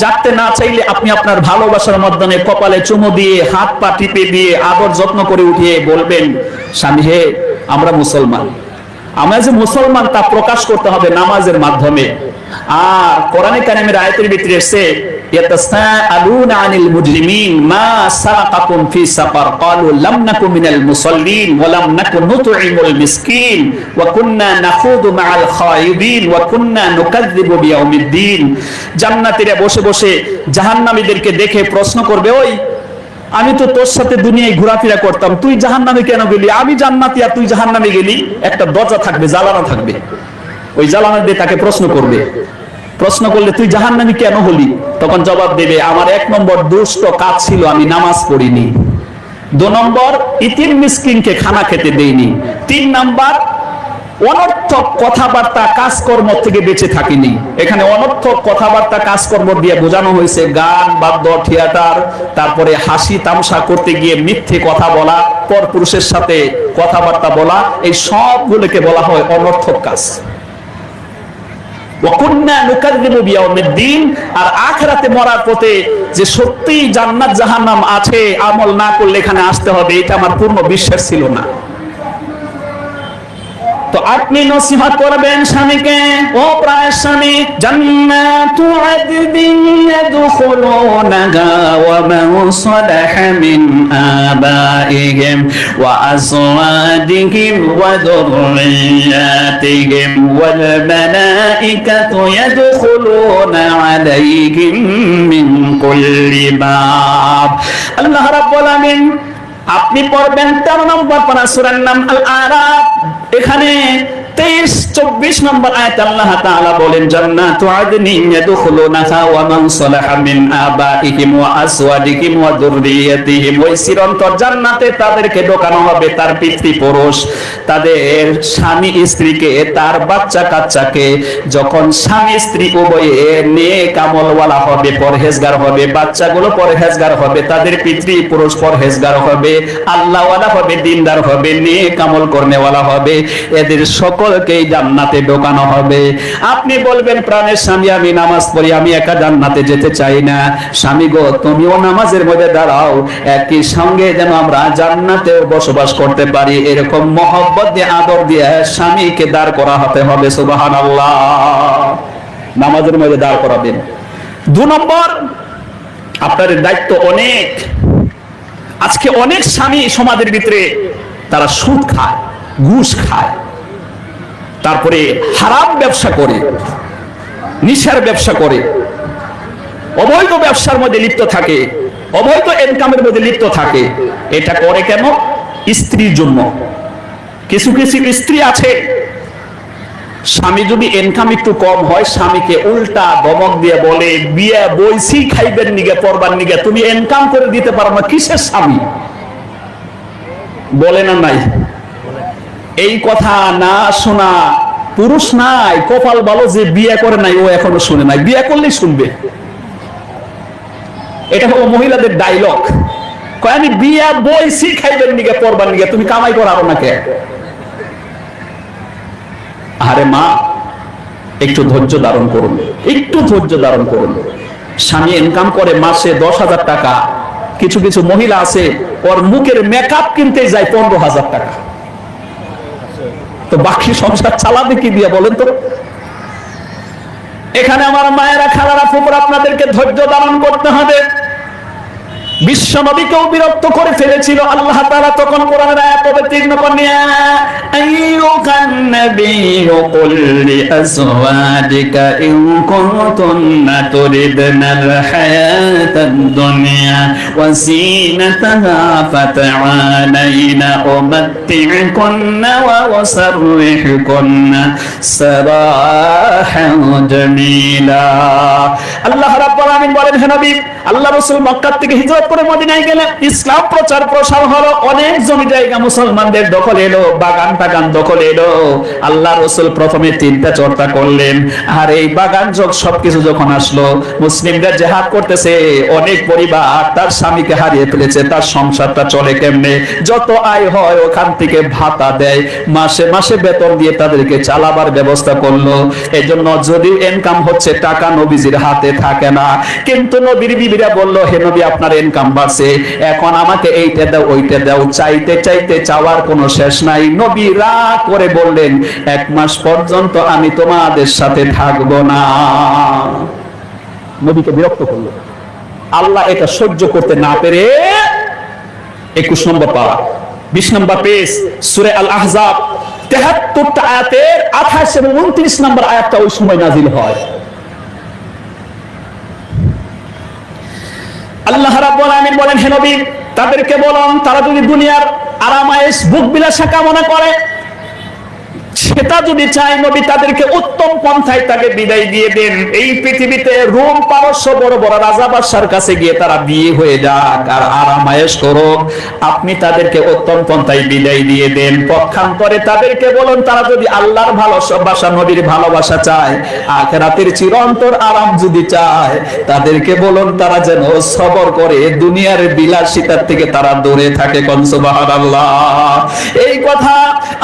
জাগতে না চাইলে আপনি আপনার ভালোবাসার মাধ্যমে কপালে চুমু দিয়ে, হাত পা টিপে দিয়ে, আদর যত্ন করে উঠিয়ে বলবেন, স্বামী হে, আমরা মুসলমান, আমরা যে মুসলমান তা প্রকাশ করতে হবে নামাজের মাধ্যমে। আর কোরআনে কারিমের আয়াতের ভিতরে এসেছে, ইয়াতাসাআলুনা আনিল মুজরিমিন মা সালাকাকুম ফি সাকার ক্বালু লাম নাকু মিনাল মুসাল্লিন ওয়া লাম নাকু নুতঈমুল মিসকিন ওয়া কুননা নাখুদু মাআল খায়িবিন ওয়া কুননা নুকাযযিবু বিয়াউমিদ্দিন। জান্নাতীরা বসে বসে জাহান্নামীদেরকে দেখে প্রশ্ন করবে, ওই আমি তো তোর সাথে দুনিয়ায় ঘোরাফেরা করতাম, তুই জাহান্নামে কেন গেলি? আমি জান্নাতি আর তুই জাহান্নামে গেলি। একটা দরজা থাকবে, জ্বালানো থাকবে, ওই জ্বালানো দিয়ে তাকে প্রশ্ন করবে। প্রশ্ন করলে তুই জাহান্নামী কেন হলি? তখন জবাব দেবে, আমার 1 নম্বর দুষ্ট কাজ ছিল, আমি নামাজ পড়িনি। 2 নম্বর, ইতিম মিসকিনকে খানা খেতে দেইনি। 3 নম্বর, অনর্থক কথাবার্তা কাজকর্ম থেকে বেঁচে থাকিনি। এখানে অনর্থক কথাবার্তা কাজকর্ম দিয়ে বোঝানো হয়েছে গান, বাদ্য, থিয়েটার, তারপরে হাসি তামাশা করতে গিয়ে মিথ্যে কথা বলা, পরপুরুষের সাথে কথাবার্তা বলা, এই সবগুলোকে বলা হয় অনর্থক কাজ। ওয়া কুননা নুকাযযিবু বিয়াউমিদ্দিন। আর আখিরাতে মরার পথে যে সত্যিই জান্নাত জাহান্নাম আছে, আমল না করলে এখানে আসতে হবে, এটা আমার পূর্ণ বিশ্বাস ছিল না। তো আপনি নসিহত করবেন স্বামীকে, ও প্রায় স্বামী, জান্নাতু আদদিন ইয়াদখুলুনাহা ওয়া মান সালাহা মিন আবাইহিম ওয়া আজওয়াজিহিম ওয়া যুররিয়াতিহিম ওয়াল মালাইকাতু ইয়াদখুলুনা আলাইহিম মিন কুল্লি বাব। আল্লাহ রাব্বুল আলামিন আপনি পড়বেন 13 নম্বর পারা সূরার নাম আল আরাফ। এখানে 23-24 নম্বর আয়াত আল্লাহ তাআলা বলেন, জান্নাতু আদনিন ইয়াদখুলুনাহা ওয়া মান সালাহা মিন আবাইহিম ওয়া আসওয়াজিহিম ওয়া যুররিয়াতিহিম। ওই চিরন্তর জান্নাতে তাদেরকে ঢোকানো হবে, তার পিতৃপুরুষ, তাদের স্বামী স্ত্রীকে, তার বাচ্চা কাচ্চাকে। যখন স্বামী স্ত্রী উভয়ে নেক আমলওয়ালা হবে, পরহেজগার হবে, বাচ্চাগুলো পরহেজগার হবে, তাদের পিতৃপুরুষ পরহেজগার হবে, আল্লাহওয়ালা হবে, দিনদার হবে, নেক আমল করনেওয়ালা হবে, এদের সকলকেই জান্নাতে ঢোকানো হবে। আপনি বলবেন, প্রাণের স্বামী আমি নামাজ পড়ি, আমি একা জান্নাতে যেতে চাই না। স্বামী গো, তুমিও নামাজের মধ্যে দাঁড়াও, একই সঙ্গে যেন আমরা জান্নাতে বসবাস করতে পারি, এরকম মহব্বত দিয়ে, আদর দিয়ে স্বামীকে দাঁড় করা হতে হবে। সুবহানাল্লাহ। নামাজের মধ্যে দাঁড় করাবেন। 2 নম্বর, আপনার দায়িত্ব অনেক। আজকে অনেক স্বামী সমাজের ভিতরে তারা সুদ খায়, ঘুষ খায়, তারপরে হারাম ব্যবসা করে, নিশার ব্যবসা করে, অবৈধ ব্যবসার মধ্যে লিপ্ত থাকে, অবৈধ ইনকামের মধ্যে লিপ্ত থাকে। এটা করে কেন? স্ত্রীর জন্য। কিছু কিছু স্ত্রী আছে, স্বামী যদি ইনকাম একটু কম হয়, স্বামীকে উল্টা ধমক দিয়ে বলে, বিয়ে বইছি খাইবেন নিগে, পরবার নিগে, তুমি ইনকাম করে দিতে পারো না, কিসের স্বামী? বলে না নাই? এই কথা না শোনা পুরুষ নাই, কপাল ভালো যে বিয়ে করে নাই, ও এখনো শুনে নাই, বিয়ে করলেই শুনবে। এটা হলো মহিলাদের ডায়লগ। কয় আমি বিয়ে বইছি খাইবেন নিগে, পরবার নিগে, তুমি কামাই করাবো না কে? আরে মা, একটু ধৈর্য ধারণ করুন, একটু ধৈর্য ধারণ করুন। স্বামী ইনকাম করে মাসে 10,000 টাকা। কিছু কিছু মহিলা আছে, ওর মুখের মেকআপ কিনতে যায় 15,000 টাকা। তো বাকি সংসার চালাবে কি দিয়ে বলেন তো? এখানে আমার মায়েরা, খালারা, ফুপুরা, আপনাদেরকে ধৈর্য ধারণ করতে হবে। বিশ্ব নবীকেও বিরক্ত করে ফেলেছিল আল্লাহ তাআলা, তখন কোরআনের আয়াত অবতীর্ণ করলেন, আইয়ুহান নাবিয়্যু কুল লিআজওয়াজিকা ইন কুনতুন্না তুরিদনাল হায়াতাদ দুনিয়া ওয়া যিনাতাহা ফাতাআলাইনা উমাত্তি'কুন্না ওয়া উসাররিহুকুন্না সারাহান জামিলা। আল্লাহ রাব্বুল আলামিন বলেন, হে নবী, আল্লাহ রাসূল মক্কা থেকে হিজরত করে মদিনায় গেলেন, ইসলাম প্রচার প্রসার হলো, অনেক জমি জায়গা মুসলমানদের দখলে এলো, বাগান টাগান দখলে এলো। আল্লাহ রাসূল প্রথমে চিন্তা চর্চা করলেন, আর এই বাগান যোগ সবকিছু যখন আসলো, মুসলিমরা জিহাদ করতেছে, অনেক পরিবার তার স্বামীকে হারিয়ে ফেলেছে, তার সংসারটা চলে কেমনে? যত আয় হয় ওখান থেকে ভাতা দেয়, মাসে মাসে বেতন দিয়ে তাদেরকে চালাবার ব্যবস্থা করলো। এজন্য যদি ইনকাম হচ্ছে, টাকা নবীজির হাতে থাকে না, কিন্তু নবীর বিবিরা বলল, হে নবী, আপনার ইনকাম বাড়ছে, এখন আমাকে এইটা দাও, ওইটা দাও, চাইতে চাইতে চাওয়ার কোনো শেষ নাই। নবী রাগ করে বললেন, 1 মাস পর্যন্ত আমি তোমাদের সাথে থাকবো না। নবীকে বিরক্ত করলো। আল্লাহ এটা সহ্য করতে না পেরে 21 নম্বর পারা, 20 নম্বর পেজ, সূরা আল আহজাব 73টা আয়াতের 28 এবং 29 নম্বর আয়াতটা ওই সময় নাজিল হয়। আল্লাহ রাব্বুল আলামিন বলেন, হে নবী, তাদেরকে বলুন, তারা যদি দুনিয়ার আরামায়েশ, ভোগ বিলাসা কামনা করে, সেটা যদি চায়, নবী তাদেরকে উত্তম পন্থায় তাকে বিদায় দিয়ে দেন। এই পৃথিবীতে রোম পারস্য বড় বড় রাজা বাদশার কাছে গিয়ে তারা বিয়ে হয়ে যাক আর আরামায়েশ করুক, আপনি তাদেরকে উত্তম পন্থায় বিদায় দিয়ে দেন। পক্ষান্তরে তাদেরকে বলুন, তারা যদি আল্লাহর ভালোবাসা, নবীর ভালোবাসা চায়, আখিরাতের চিরন্তর আরাম যদি চায়, তাদেরকে বলুন তারা যেন সবর করে দুনিয়ার বিলাসিতার থেকে তারা দূরে থাকে। কোন সুবহানাল্লাহ। এই কথা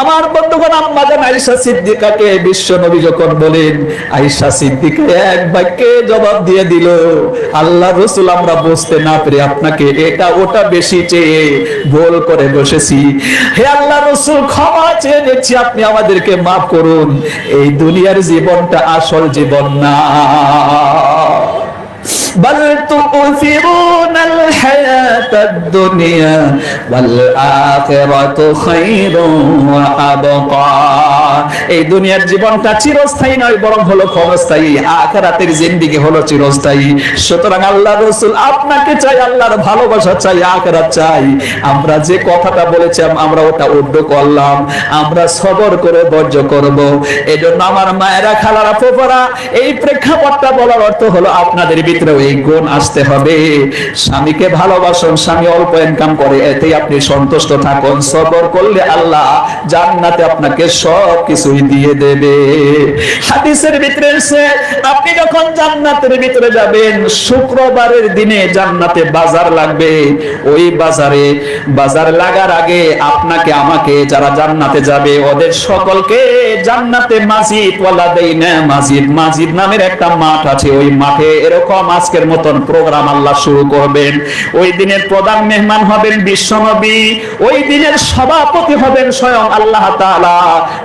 আমার বন্ধুগণ, আম্মা জান আয়েশা সিদ্দিকাকে বিশ্ব নবী যখন বলেন, আয়েশা সিদ্দিকা এক বাক্যে জবাব দিয়ে দিল, আল্লাহ রাসূল, আমরা বুঝতে না পেরে আপনাকে এটা ওটা বেশি চেয়ে ভুল করে বসেছি। হে আল্লাহ রাসূল, ক্ষমা চেয়ে নিচ্ছি, আপনি আমাদেরকে মাফ করুন। এই দুনিয়ার জীবনটা আসল জীবন না। بل تؤثرون الحياة الدنيا ওয়াল আখিরাতু খায়রুন ওয়া আবকা। এই দুনিয়ার জীবনটা চিরস্থায়ী নয়, বরং হলো ক্ষণস্থায়ী। আখিরাতের জিন্দেগি হলো চিরস্থায়ী। সুতরাং আল্লাহর রাসূল আপনাকে চাই, আল্লাহর ভালোবাসা চাই, আখিরাত চাই। আমরা যে কথাটা বলেছিলাম আমরা ওটা উদ্ধ করলাম, আমরা সবর করে বর্জ্য করব। এজন্য আমার মায়েরা, খালারা, ফুফারা, এই প্রেক্ষাপটটা বলার অর্থ হলো আপনাদের ভিতরে এই গুণ আসতে হবে। স্বামীকে ভালোবাসুন, স্বামী অল্প ইনকাম করে এতেই আপনি সন্তুষ্ট থাকুন। সবর করলে আল্লাহ জান্নাতে আপনাকে সব কিছুই দিয়ে দেবে। হাদিসের ভিতরে এসে আপনি যখন জান্নাতের ভিতরে যাবেন, শুক্রবারের দিনে জান্নাতে বাজার লাগবে। ওই বাজার লাগার আগে আপনাকে আমাকে, যারা জান্নাতে যাবে ওদের সকলকে জান্নাতে মাসজিদ নামের একটা মাঠ আছে। ওই মাঠে এরকম আজকের মতন প্রোগ্রাম আল্লাহ শুরু করবেন। ওই দিনের প্রধান মেহমান হবেন বিশ্বনবী, ওই দিনের সভাপতি হবেন স্বয়ং আল্লাহ তাআলা,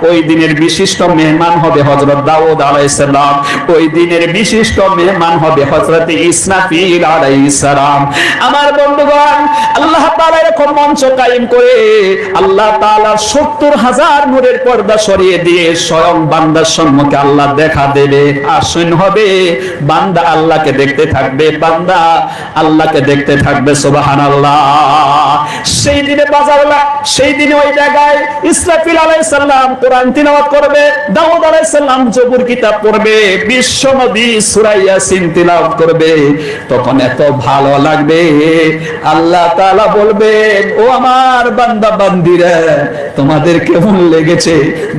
ওই দিনের বিশিষ্ট মেহমান হবে হযরত দাউদ আলাইহিস সালাম, ওই দিনের বিশিষ্ট মেহমান হবে হযরত ইসরাফিল আলাইহিস সালাম। আমার বন্ধুগণ, আল্লাহ তাআলা এরকম মঞ্চ কায়েম করে আল্লাহ তাআলা ৭০,০০০ নূরের পর্দা সরিয়ে দিয়ে স্বয়ং বান্দার সম্মুখে আল্লাহ দেখা দেবে। আসন হবে, বান্দা আল্লাহকে দেখতে থাকবে, বান্দা আল্লাহকে দেখতে থাকবে। সুবহানাল্লাহ। সেই দিনে সেই দিনে ওই জায়গায় ইসরাফিল আলাইহিস সালাম কোরআন তিলাওয়াত করবে, দাউদ আলাইহিস সালাম জবুর কিতাব পড়বে, বিশ্ব নবী সূরা ইয়াসিন তিলাওয়াত করবে। তখন এত ভালো লাগবে, আল্লাহ তাআলা বলবেন, ও আমার বান্দা বান্দীরা, তোমাদের কেমন লেগেছে?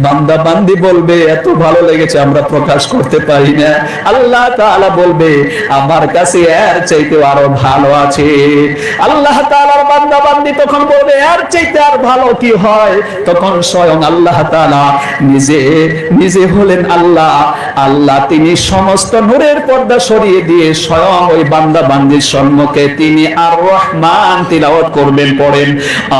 বান্দা বান্দি বলবে, এত ভালো লেগেছে আমরা প্রকাশ করতে পারি না। আল্লাহ তাআলা বলবে, আমার কাছে এর চাইতে আরো ভালো আছে। আল্লাহ তাআলার বান্দা বান্দি তখন বলবে, এর চাইতে আর ভালো কি হয়? তখন স্বয়ং আল্লাহ তাআলা নিজে হলেন আল্লাহ। তিনি সমস্ত নূরের পর্দা সরিয়ে দিয়ে স্বয়ং ওই বান্দা বান্দির সম্মুখে তিনি আর রহমান তিলাওয়াত করবেন। পড়েন,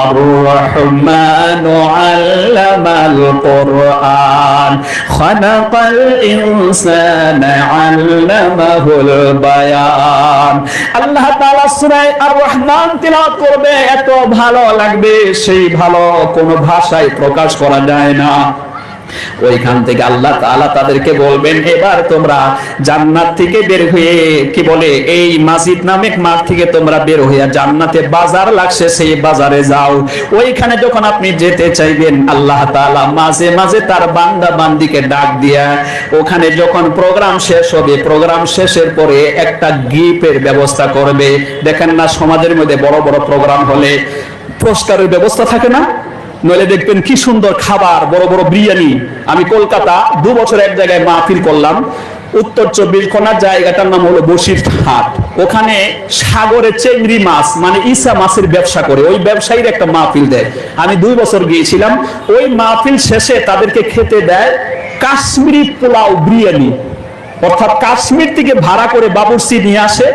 আর রহমানু আল্লামাল কুরআন খালাকাল ইনসানা আল্লামাহুল বায়ান। আল্লাহ তাআলা সূরা আর রহমান তিলাওয়াত করবে, এত ভালো লাগবে, সেই ভালো কোনো ভাষায় প্রকাশ করা যায় না। ওইখান থেকে আল্লাহ তাআলা তাদেরকে বলবেন, এবার তোমরা জান্নাত থেকে বের হয়ে, কি বলে, এই মসজিদ নামক মাঠ থেকে তোমরা বের হয়ে জান্নাতে বাজার লাগছে, সেই বাজারে যাও। ওইখানে যখন আপনি যেতে চাইবেন, আল্লাহ তাআলা মাঝে মাঝে তার বান্দা বান্দিকে ডাক দিয়া, ওখানে যখন প্রোগ্রাম শেষ হবে, প্রোগ্রাম শেষের পরে একটা গিফটের ব্যবস্থা করবে। দেখেন না, সমাজের মধ্যে বড় বড় প্রোগ্রাম হলে পুরস্কারের ব্যবস্থা থাকে না? নইলে দেখবেন কি সুন্দর খাবার, বড় বড় বিরিয়ানি। আমি কলকাতা 2 বছর এক জায়গায় মাহফিল করলাম, উত্তর 24 পরগনার জায়গাটার নাম হলো বসিরহাট। ওখানে সাগরে চিংড়ি মাছ, মানে ইসা মাছের ব্যবসা করে, ওই ব্যবসায়ীর একটা মাহফিল দেয়। আমি 2 বছর গিয়েছিলাম। ওই মাহফিল শেষে তাদেরকে খেতে দেয় কাশ্মীরি পোলাও বিরিয়ানি, অর্থাৎ কাশ্মীর থেকে ভাড়া করে বাবুর্চি নিয়ে আসে,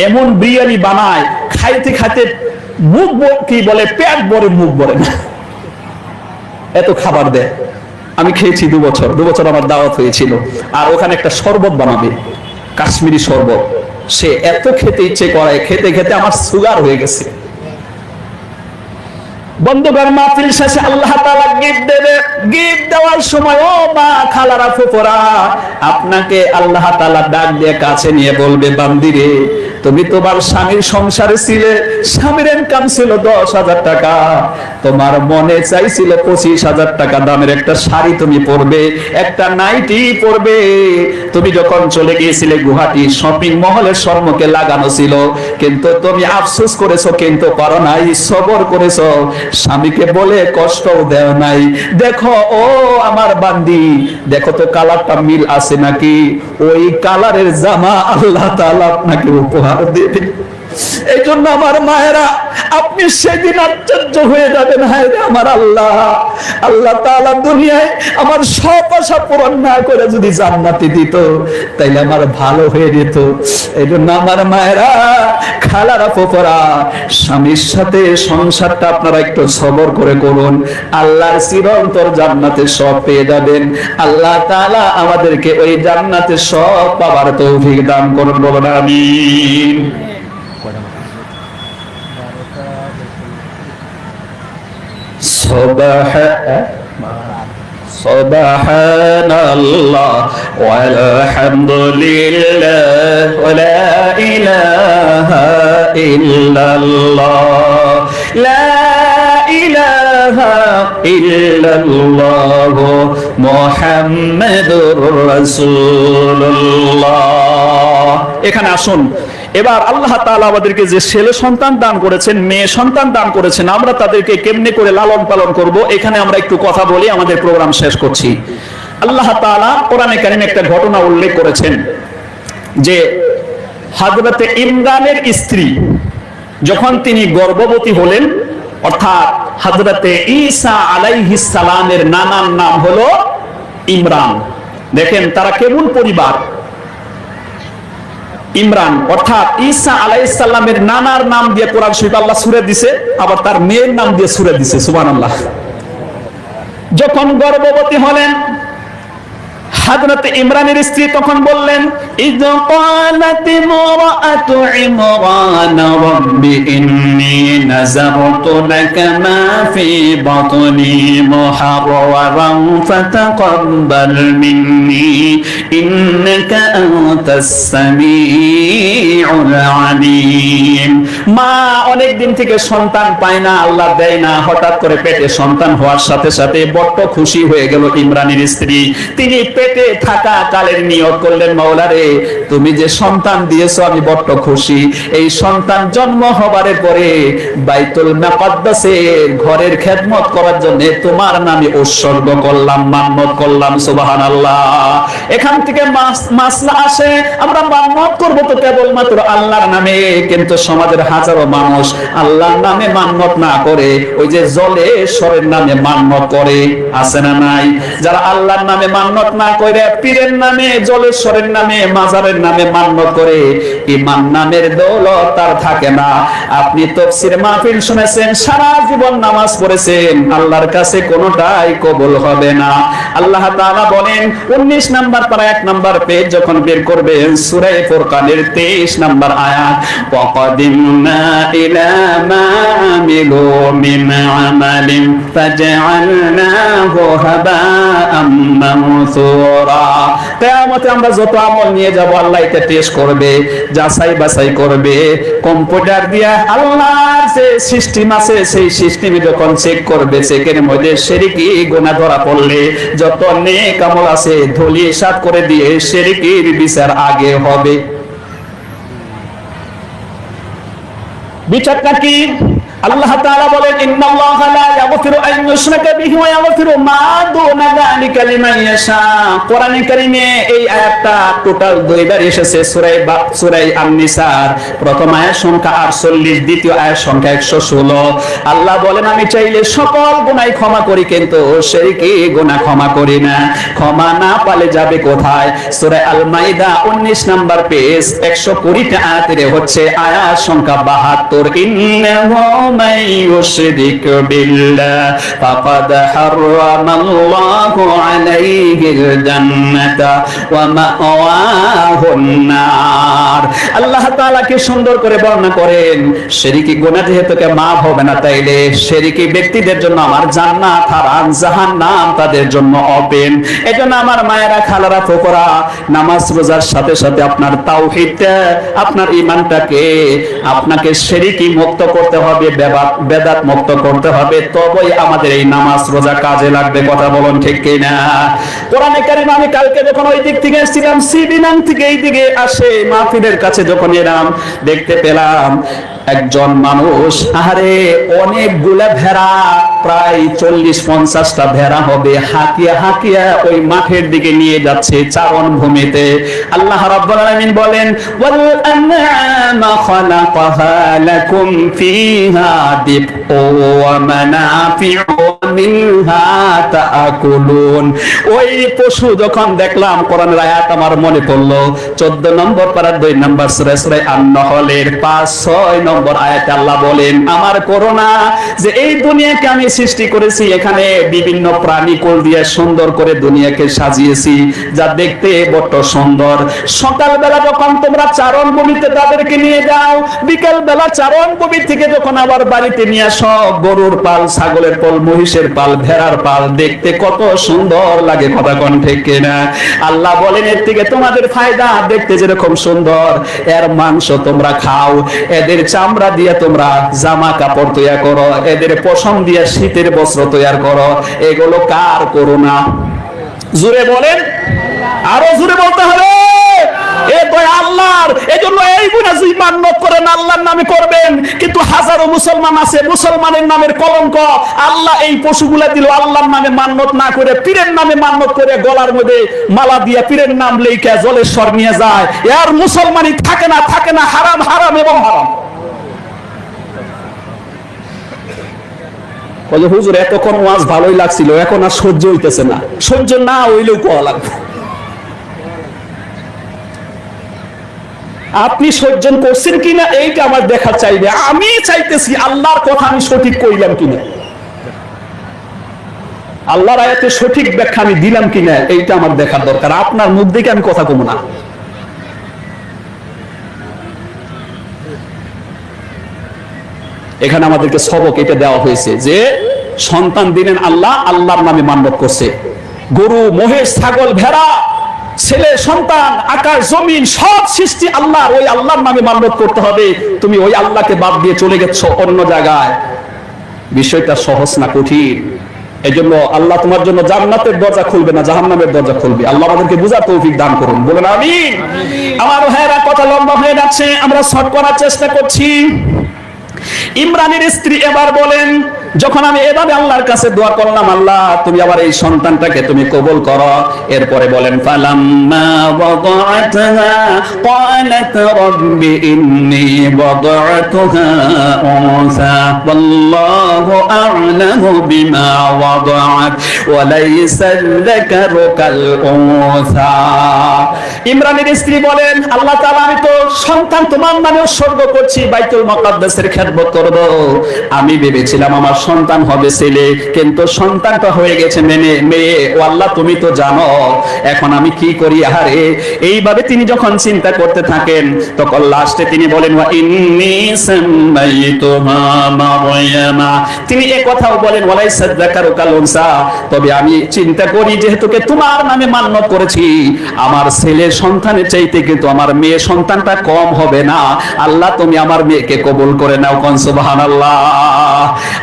এমন বিরিয়ানি বানায়, খাইতে খাইতে মুখ কি বলে, পেট ভরে মুখ ভরে না, এত খাবার দেয়। আমি খেয়েছি 2 বছর আমার দাওয়াত হয়েছিল। আর ওখানে একটা শরবত বানাবে, কাশ্মীরি শরবত, সে এত খেতে ইচ্ছে করে, খেতে খেতে আমার সুগার হয়ে গেছে। বন্ধুগণ, মাহফিল শেষে আল্লাহ তাআলা গিফট দেবে। গিফট দেওয়ার সময়, ও মা, খালারা, ফুফুরা, আপনাকে আল্লাহ তাআলা ডাক দিয়ে কাছে নিয়ে বলবে, বান্দিরে, তুমি তোমার স্বামীর সংসারে ছিলে, স্বামীর ইনকাম ছিল 10,000 টাকা, তোমার মনে চাইছিল 25,000 টাকা দামের একটা শাড়ি তুমি পরবে, একটা নাইটি পরবে। তুমি যখন চলে গিয়েছিলে গুয়াহাটি, শপিং মহলের সম্মুখে লাগানো ছিল, কিন্তু তুমি আফসোস করেছো, কিন্তু পারো নাই, সবর করেছো, স্বামীকে বলে কষ্টও দেও নাই। দেখো ও আমার বান্দি, দেখো তো কালারটা মিল আছে নাকি? ওই কালারের জামা আল্লাহ তাআলা আপনাকে উপহার দেবে। এই জন্য আমার মায়েরা, আপনি সেদিন আশ্চর্য হয়ে যাবেন, হায় রে আমার আল্লাহ তাআলা দুনিয়ায় আমার সব আশা পূরণ না করে যদি জান্নাতে দিত, তাইলে আমার ভালো হয়ে যেত। এই জন্য আমার মায়েরা, খালারা, ফুফুরা, স্বামীর সাথে সংসারটা আপনারা একটু সবর করে করুন, আল্লাহর চিরন্তর জান্নাতে সব পেয়ে যাবেন। আল্লাহ তাআলা আমাদেরকে ওই জান্নাতে সব পাওয়ার তৌফিক দান করুন, বলুন আমিন। সুবহানাল্লাহ ওয়ালহামদুলিল্লাহ ওয়ালা ইলাহা ইল্লাল্লাহ লা ইলাহা ইল্লাল্লাহ মুহাম্মাদুর রাসূলুল্লাহ। এখানে আসুন, এবার আল্লাহ তাআলা আমাদেরকে যে ছেলে সন্তান দান করেছেন, মেয়ে সন্তান দান করেছেন, আমরা তাদেরকে কেমনে করে লালন পালন করব, এখানে আমরা একটু কথা বলি, আমাদের প্রোগ্রাম শেষ করছি। আল্লাহ তাআলা কোরআনে কারিমে একটা ঘটনা উল্লেখ করেছেন যে হযরতে ইমরানের স্ত্রী যখন তিনি গর্ভবতী হলেন, অর্থাৎ হযরতে ঈসা আলাইহিস সালামের নানার নাম হলো ইমরান। দেখেন তারা কেমন পরিবার, ইমরান অর্থাৎ ঈসা আলাইহিস সালামের নানার নাম দিয়ে কোরআন শরীফ আল্লাহ সূরা দিয়েছে, আবার তার মেয়ের নাম দিয়ে সূরা দিয়েছে। সুবহানাল্লাহ। যখন গর্ভবতী হলেন হযরত ইমরানের স্ত্রী তখন বললেন, ইয ক্বালাত ইমরাতু ইমরান রাব্বি ইন্নী নাযারতু লাকা মা ফি বাতনি মুহাররারান ফাতাকাব্বাল মিন্নী ইন্নাকা আনতাস সামিউল আলীম। মা অনেক দিন থেকে সন্তান পায় না, আল্লাহ দেয় না, হঠাৎ করে পেটে সন্তান হওয়ার সাথে সাথে বড় খুশি হয়ে গেল ইমরানের স্ত্রী। তিনি পেটে থাকা কালের নিয়ত করলেন, মাওলা রে তুমি যে সন্তান দিয়েছো আমি বড় খুশি, এই সন্তান জন্ম হবার পরে বাইতুল মুকাদ্দাসের ঘরের খেদমত করার জন্য তোমার নামে উৎসর্গ করলাম, মান্নত করলাম। সুবহানাল্লাহ। এখান থেকে মাসলা আসে, আমরা মান্নত করব তো কেবলমাত্র আল্লাহর নামে, কিন্তু সমাজের হাজারো মানুষ আল্লাহর নামে মান্নত না করে ওই যে জলেশ্বরের নামে মান্নত করে, আছে না নাই? যারা আল্লাহর নামে মান্নত না করে পীরের নামে, জলেশ্বরের নামে, মাজারের নামে মান্নত করে, ইমান নামের দৌলত তার থাকে না। আপনি তাফসীর মাহফিল শুনেছেন, সারা জীবন নামাজ পড়েছেন, আল্লাহর কাছে কোনোটাই কবুল হবে না। আল্লাহ তাআলা বলেন 19 নাম্বার পারা 1 নাম্বার পেজ যখন বের করবেন, সূরা ফুরকানের 23 নাম্বার আয়াত, ওয়াকাদিমনা ইলা মা আমিলু মিন আমালিন ফাজআলনাহু হাবাআম মানসুরা। কিয়ামতে আমরা যত আমল নিয়ে যাব আল্লাহ এটা টেস্ট করবে, যাচাই বাছাই করবে কম্পিউটার দিয়া। আল্লাহর যে সিস্টেম আছে সেই সিস্টেমে যখন চেক করবে, চেকের মধ্যে শিরকি গুনাহ ধরা পড়লে যত নেক আমল আছে ধলিয়ে সাত করে দিয়ে শিরকির বিচার আগে হবে। বিচারটা কি? আল্লাহ তাআলা বলেন, ইন্নাল্লাহা লা ইয়াগফিরু আন ইউশরাকা বিহি ওয়া ইয়াগফিরু মা দুনা যালিকা লিমান ইয়াশা। কোরআনে কারীমে এই আয়াতটা টোটাল দুইবার এসেছে সূরা আন-নিসার প্রথম আয়াত সংখ্যা 48, দ্বিতীয় আয়াত সংখ্যা 116। আল্লাহ বলেন, আমি চাইলে সকল গুনাহ ক্ষমা করি, কিন্তু শিরকি গুনাহ ক্ষমা করি না। ক্ষমা না পালে যাবে কোথায়? সূরা আল-মাইদা 19 নাম্বার পেজ 120 আয়াতে হচ্ছে আয়াত সংখ্যা 72, ইন্নাহু من يشرك بالله فقد حرم الله عليه الجنة ومأواه النار। আল্লাহ তাআলা কি সুন্দর করে বর্ণনা করেন, শিরকি গুনাহ যেহেতু মাফ হবে না, তাইলে শিরকি ব্যক্তিদের জন্য আমার জান্নাত হারাম, জাহান্নাম তাদের জন্য ওপেন। এজন্য আমার মায়েরা, খালারা, ফুফারা, নামাজ রোজার সাথে সাথে আপনার তাওহীদটা, আপনার ঈমানটাকে আপনাকে শিরকি মুক্ত করতে হবে, বেদাত মুক্ত করতে হবে, তবেই আমাদের এই নামাজ রোজা কাজে লাগবে। কথা বলুন ঠিক কিনা? কোরআনে কারীম আমি কালকে যখন ওই দিক থেকে এসেছিলাম, সিবিনান থেকে এই দিকে আসে মাহফিলের কাছে যখন এলাম, দেখতে পেলাম একজন মানুষ, আরে অনেকগুলা ভেড়া, প্রায় 40-50টা ভেড়া হবে, হাঁকিয়া হাঁকিয়া ওই মাঠের দিকে নিয়ে যাচ্ছে চারণ ভূমিতে। আল্লাহ রাব্বুল আলামিন বলেন, ওয়াল আনআমা খালাকাহা লাকুম ফিহা দিবউ ওয়া মানাফিউ মিনহা তাআকুলুন। ওই পশু যখন দেখলাম, কোরআনের আয়াত আমার মনে পড়লো, 14 নম্বর পারার 2 নম্বর সূরা আন-নহলের 5-6 নম্বর আয়াতে আল্লাহ বলেন, আমার করোনা যে এই দুনিয়াকে আমি সৃষ্টি করেছি, এখানে বিভিন্ন প্রাণী কোল দিয়ে সুন্দর করে দুনিয়াকে সাজিয়েছি, যা দেখতে বড় সুন্দর। সকালবেলা যখন তোমরা চারণ ভূমিতে তাদেরকে নিয়ে যাও, বিকেল বেলা চারণ ভূমি থেকে যখন আবার বাড়িতে নিয়ে আসো, গরুর পাল, ছাগলের পাল, মহিষের পাল, ভেড়ার পাল দেখতে কত সুন্দর লাগে, কথা কোন ঠিক কিনা? আল্লাহ বলেন এর থেকে তোমাদের ফায়দা, দেখতে যেরকম সুন্দর এর মাংস তোমরা খাও, এদের চামড়া দিয়ে তোমরা জামা কাপড় তৈরি করো, এদের পশম দিয়ে শীতের বস্ত্র তৈরি করো। এগুলো কার করুণা? জোরে বলেন, আরো জোরে বলতে হবে। এ দয়া আল্লাহর। এজন্য এই গুনাহ মান্যত করেন আল্লাহর নামে করবেন, কিন্তু হাজারো মুসলমান আছে মুসলমানের নামের কলঙ্ক। আল্লাহ এই পশুগুলা দিল, আল্লাহর নামে মান্যত না করে পীরের নামে মান্যত করে গলার মধ্যে মালা দিয়ে পীরের নাম লেখা জলেশ্বর নিয়ে যায়। এর মুসলমানই থাকে না, থাকে না, হারাম, হারাম এবং হারাম। বলে হুজুর এতক্ষণ ওয়াজ ভালোই লাগছিল, এখন আর সহ্য হইতেছে না। সহ্য না হইলেও কোয়া লাগবে। আপনি সহ্য করছেন কিনা এইটা আমার দেখা চাইবে। আমি চাইতেছি আল্লাহর কথা আমি সঠিক কইলাম কিনা, আল্লাহর আয়াতের সঠিক ব্যাখ্যা আমি দিলাম কিনা, এইটা আমার দেখার দরকার। আপনার মুখ দেখে আমি কথা কমু না। এখানে আমাদেরকে সবক এটা দেওয়া হয়েছে যে সন্তান দিলেন আল্লাহ, আল্লাহর নামে মান্যত করছে। গরু, মহিষ, ছাগল, ভেড়া, ছেলে, সন্তান, আকাশ জমিন সব সৃষ্টি আল্লাহর, ওই আল্লাহর নামে মান্যত করতে হবে। তুমি ওই আল্লাহকে বাদ দিয়ে চলে গেছো অন্য জায়গায়। বিষয়টা সহজ না, কঠিন। এই জন্য আল্লাহ তোমার জন্য জান্নাতের দরজা খুলবে না, জাহান্নামের দরজা খুলবে। আল্লাহ আমাদেরকে বুঝার তৌফিক দান করুন, বলেন আমিন। আমার ভাইয়েরা, কথা লম্বা হয়ে যাচ্ছে, আমরা শর্ট করার চেষ্টা করছি। ইমরানের স্ত্রী এবার বলেন, যখন আমি এভাবে আল্লাহর কাছে দোয়া করলাম, আল্লাহ তুমি আবার এই সন্তানটাকে তুমি কবুল করো। এরপরে বলেন ফালাম্মা ওয়াদাআতহা ক্বালাত রাব্বি ইন্নী ওয়াদাআতুহা উনসা ওয়াল্লাহু আ'লামু বিমা ওয়াদাআত ওয়া লাইসা যাকারু কাল উনসা। ইমরানের স্ত্রী বলেন, আল্লাহ তাআলা আমি তো সন্তান তোমার নামে উৎসর্গ করছি, বাইতুল মুকাদ্দাসের খেদমত করব। আমি ভেবেছিলাম আমার সন্তান হবে ছেলে, কিন্তু সন্তানটা হয়ে গেছে মেয়ে। ও আল্লাহ তুমি তো জানো, এখন আমি কি করি? আরে এইভাবে তিনি যখন চিন্তা করতে থাকেন, তখন লাস্টে তিনি বলেন ওয়া ইন্নী সামাইতুহা মারয়ামা। তিনি এই কথাও বলেন ওয়ালাইসা যাকারু কাল উনসা, তবে আমি চিন্তা করি যেহেতু তোমার নামে মান্যত করেছি, আমার ছেলে সন্তানের চাইতে কিন্তু আমার মেয়ে সন্তানটা কম হবে না। আল্লাহ তুমি আমার মেয়েকে কবুল করে নাও, কোন সুবহানাল্লাহ।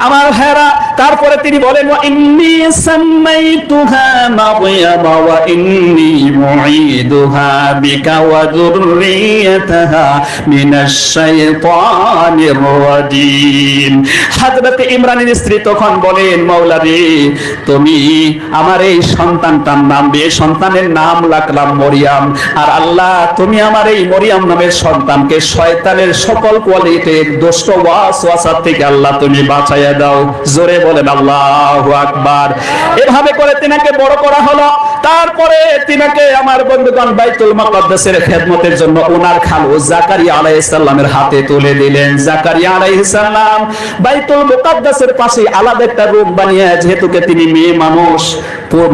আমার ভাইরা, তারপরে তিনি বলেন ওয়া ইন্নী সামাইতুহা মারয়ামা ওয়া ইন্নী মুঈদুহা বিকা ওয়া যুররিয়াতাহা মিনাশ শাইতানির রাজীম। হযরত ইমরানের স্ত্রী তখন বলেন, মাওলা রে, তুমি আমার এই সন্তানটার নাম, এই সন্তানের নাম রাখলাম মরিয়ম, আর আল্লাহ তুমি আমার এই মরিয়ম নামের সন্তানকে শয়তানের সকল কোয়ালিটির দুষ্ট ওয়াসওয়াসা থেকে আল্লাহ তুমি বাঁচাইয়া দাও। জোরে বলেন আল্লাহু আকবার। এভাবে করে তিনাকে বড় করা হলো। তারপরে তিনাকে আমার বন্ধুগণ বাইতুল মুকাদ্দাসের খেদমতের জন্য ওনার খালু জাকারিয়া আলাইহিস সালামের হাতে তুলে দিলেন। জাকারিয়া আলাইহিস সালাম বাইতুল মুকাদ্দাসের পাশে আলাদা একটা রুম বানিয়ে, যেহেতু তিনি মেয়ে মানুষ,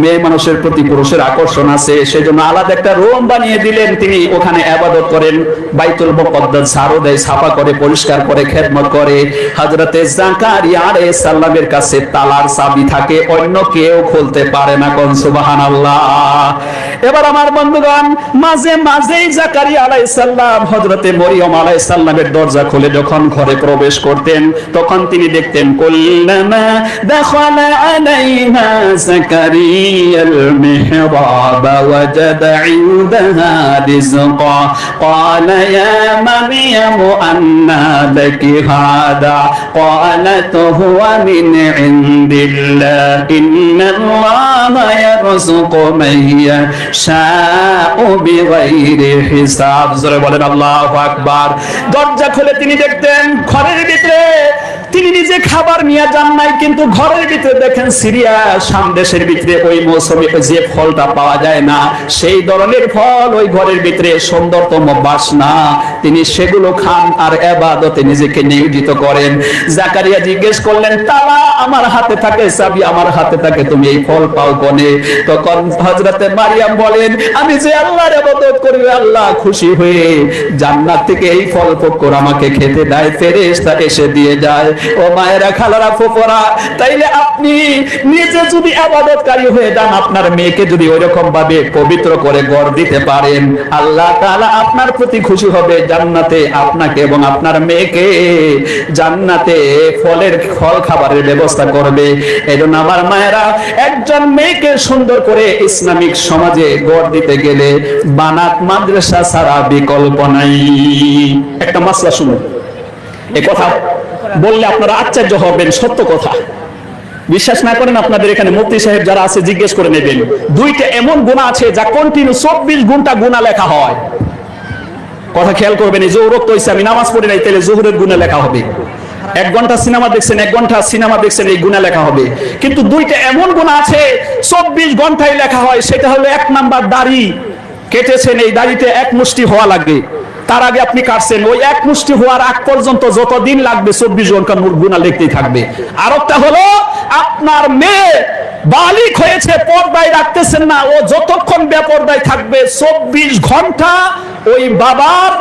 মেয়ে মানুষের প্রতি পুরুষের আকর্ষণ আছে, সেজন্য আলাদা একটা রুম বানিয়ে দিলেন। তিনি ওখানে ইবাদত করেন, বাইতুল মুকাদ্দাস ঝাড়ু দেয়, সাফা করে, পরিষ্কার করে, খেদমত করে। হযরতে জাকারিয়া আলাইহিস সালামের কাছে তালার চাবি থাকে, অন্য কেউ খুলতে পারে না, কোন সুবহানাল্লাহ। এবার আমার বন্ধুগণ, মাঝে মাঝেই জাকারিয়া আলাইহিস সালাম হযরতে মরিয়ম আলাইহিস সালামের দরজা খুলে যখন ঘরে প্রবেশ করতেন, তখন তিনি দেখতেন কুল্লামা দাখালা আলাইহা জাকারিয়াল মিহরাব ওয়াজাদা ইনদাহা রিজকা ক্বালা ইয়া মারইয়াম আন্না লাকি হাদা ক্বালাত হুয়া মিন ইনদিল্লাহ ইন্নাল্লাহা ইয়ারযুকু মান ইয়াশাউ বিগাইরি হিসাব। জোরে বলেন আল্লাহু আকবার। দরজা খুলে তিনি দেখতেন ঘরের ভিতরে তিনি নিজে খাবার নিয়ে যান নাই, কিন্তু ঘরের ভিতরে দেখেন সিরিয়া শাম দেশের ভিতরে ওই মৌসুমে যে ফলটা পাওয়া যায় না, সেই ধরনের ফল ওই ঘরের ভিতরে সুন্দরতম বাসনা তিনি সেগুলো খান আর ইবাদতে নিজেকে নিয়োজিত করেন। জাকারিয়া জিজ্ঞেস করলেন, তালা আমার হাতে থাকে, চাবি আমার হাতে থাকে, তুমি এই ফল পাও কোনে? তখন হযরতে মারিয়াম বলেন, আমি যে আল্লাহর ইবাদত করি, আল্লাহ খুশি হয়ে জান্নাত থেকে এই ফল ফকর আমাকে খেতে দেয়, ফেরেশতা এসে দিয়ে যায়। ও মায়েরা, খালারা, ফুফারা, তাইলে আপনি নিজে যদি ইবাদতকারী হয়ে যান, আপনার মেয়েকে যদি ওইরকম ভাবে পবিত্র করে গড় দিতে পারেন, আল্লাহ তাআলা আপনার প্রতি খুশি হবে, জান্নাতে আপনাকে এবং আপনার মেয়েকে জান্নাতে ফল খাবারের ব্যবস্থা করবে। এজন্য আমার মায়েরা, একজন মেয়েকে সুন্দর করে ইসলামিক সমাজে গড় দিতে গেলে বানাত মাদ্রাসা ছাড়া বিকল্প নাই। একটা মাসলা শুনুন, এই কথা বললে আপনারা আশ্চর্য হবেন, সত্য কথা। বিশ্বাস না করেন, আপনাদের এখানে মুফতি সাহেব যারা আছে জিজ্ঞেস করে নেবেন। দুইটা এমন গুনাহ আছে যা কন্টিনিউ 24 ঘন্টা গুনাহ লেখা হয়। কথা খেয়াল করবেন, এই জোহর তো আমি নামাজ পড়ি নাই, তাহলে জোহরের গুনাহ লেখা হবে। 1 ঘন্টা সিনেমা দেখছেন, 1 ঘন্টা সিনেমা দেখছেন, এই গুনাহ লেখা হবে। কিন্তু দুইটা এমন গুনাহ আছে 24 ঘন্টায় লেখা হয়। সেটা হলো 1 নাম্বার, দাড়ি কেটেছেন, এই দাড়িতে 1 মুষ্টি হওয়া লাগবে, তার আগে আপনি কাটছেন, ওই 1 মুষ্টি হওয়ার আগ পর্যন্ত যতদিন লাগবে 24 ঘন্টা গুনাহ লিখতেই থাকবে। আর একটা হলো আপনার মেয়ে বালিক হয়েছে, পর্দায় রাখতেছেন না, ও যতক্ষণ বেপর্দায় থাকবে 24 ঘন্টা ওই বাবার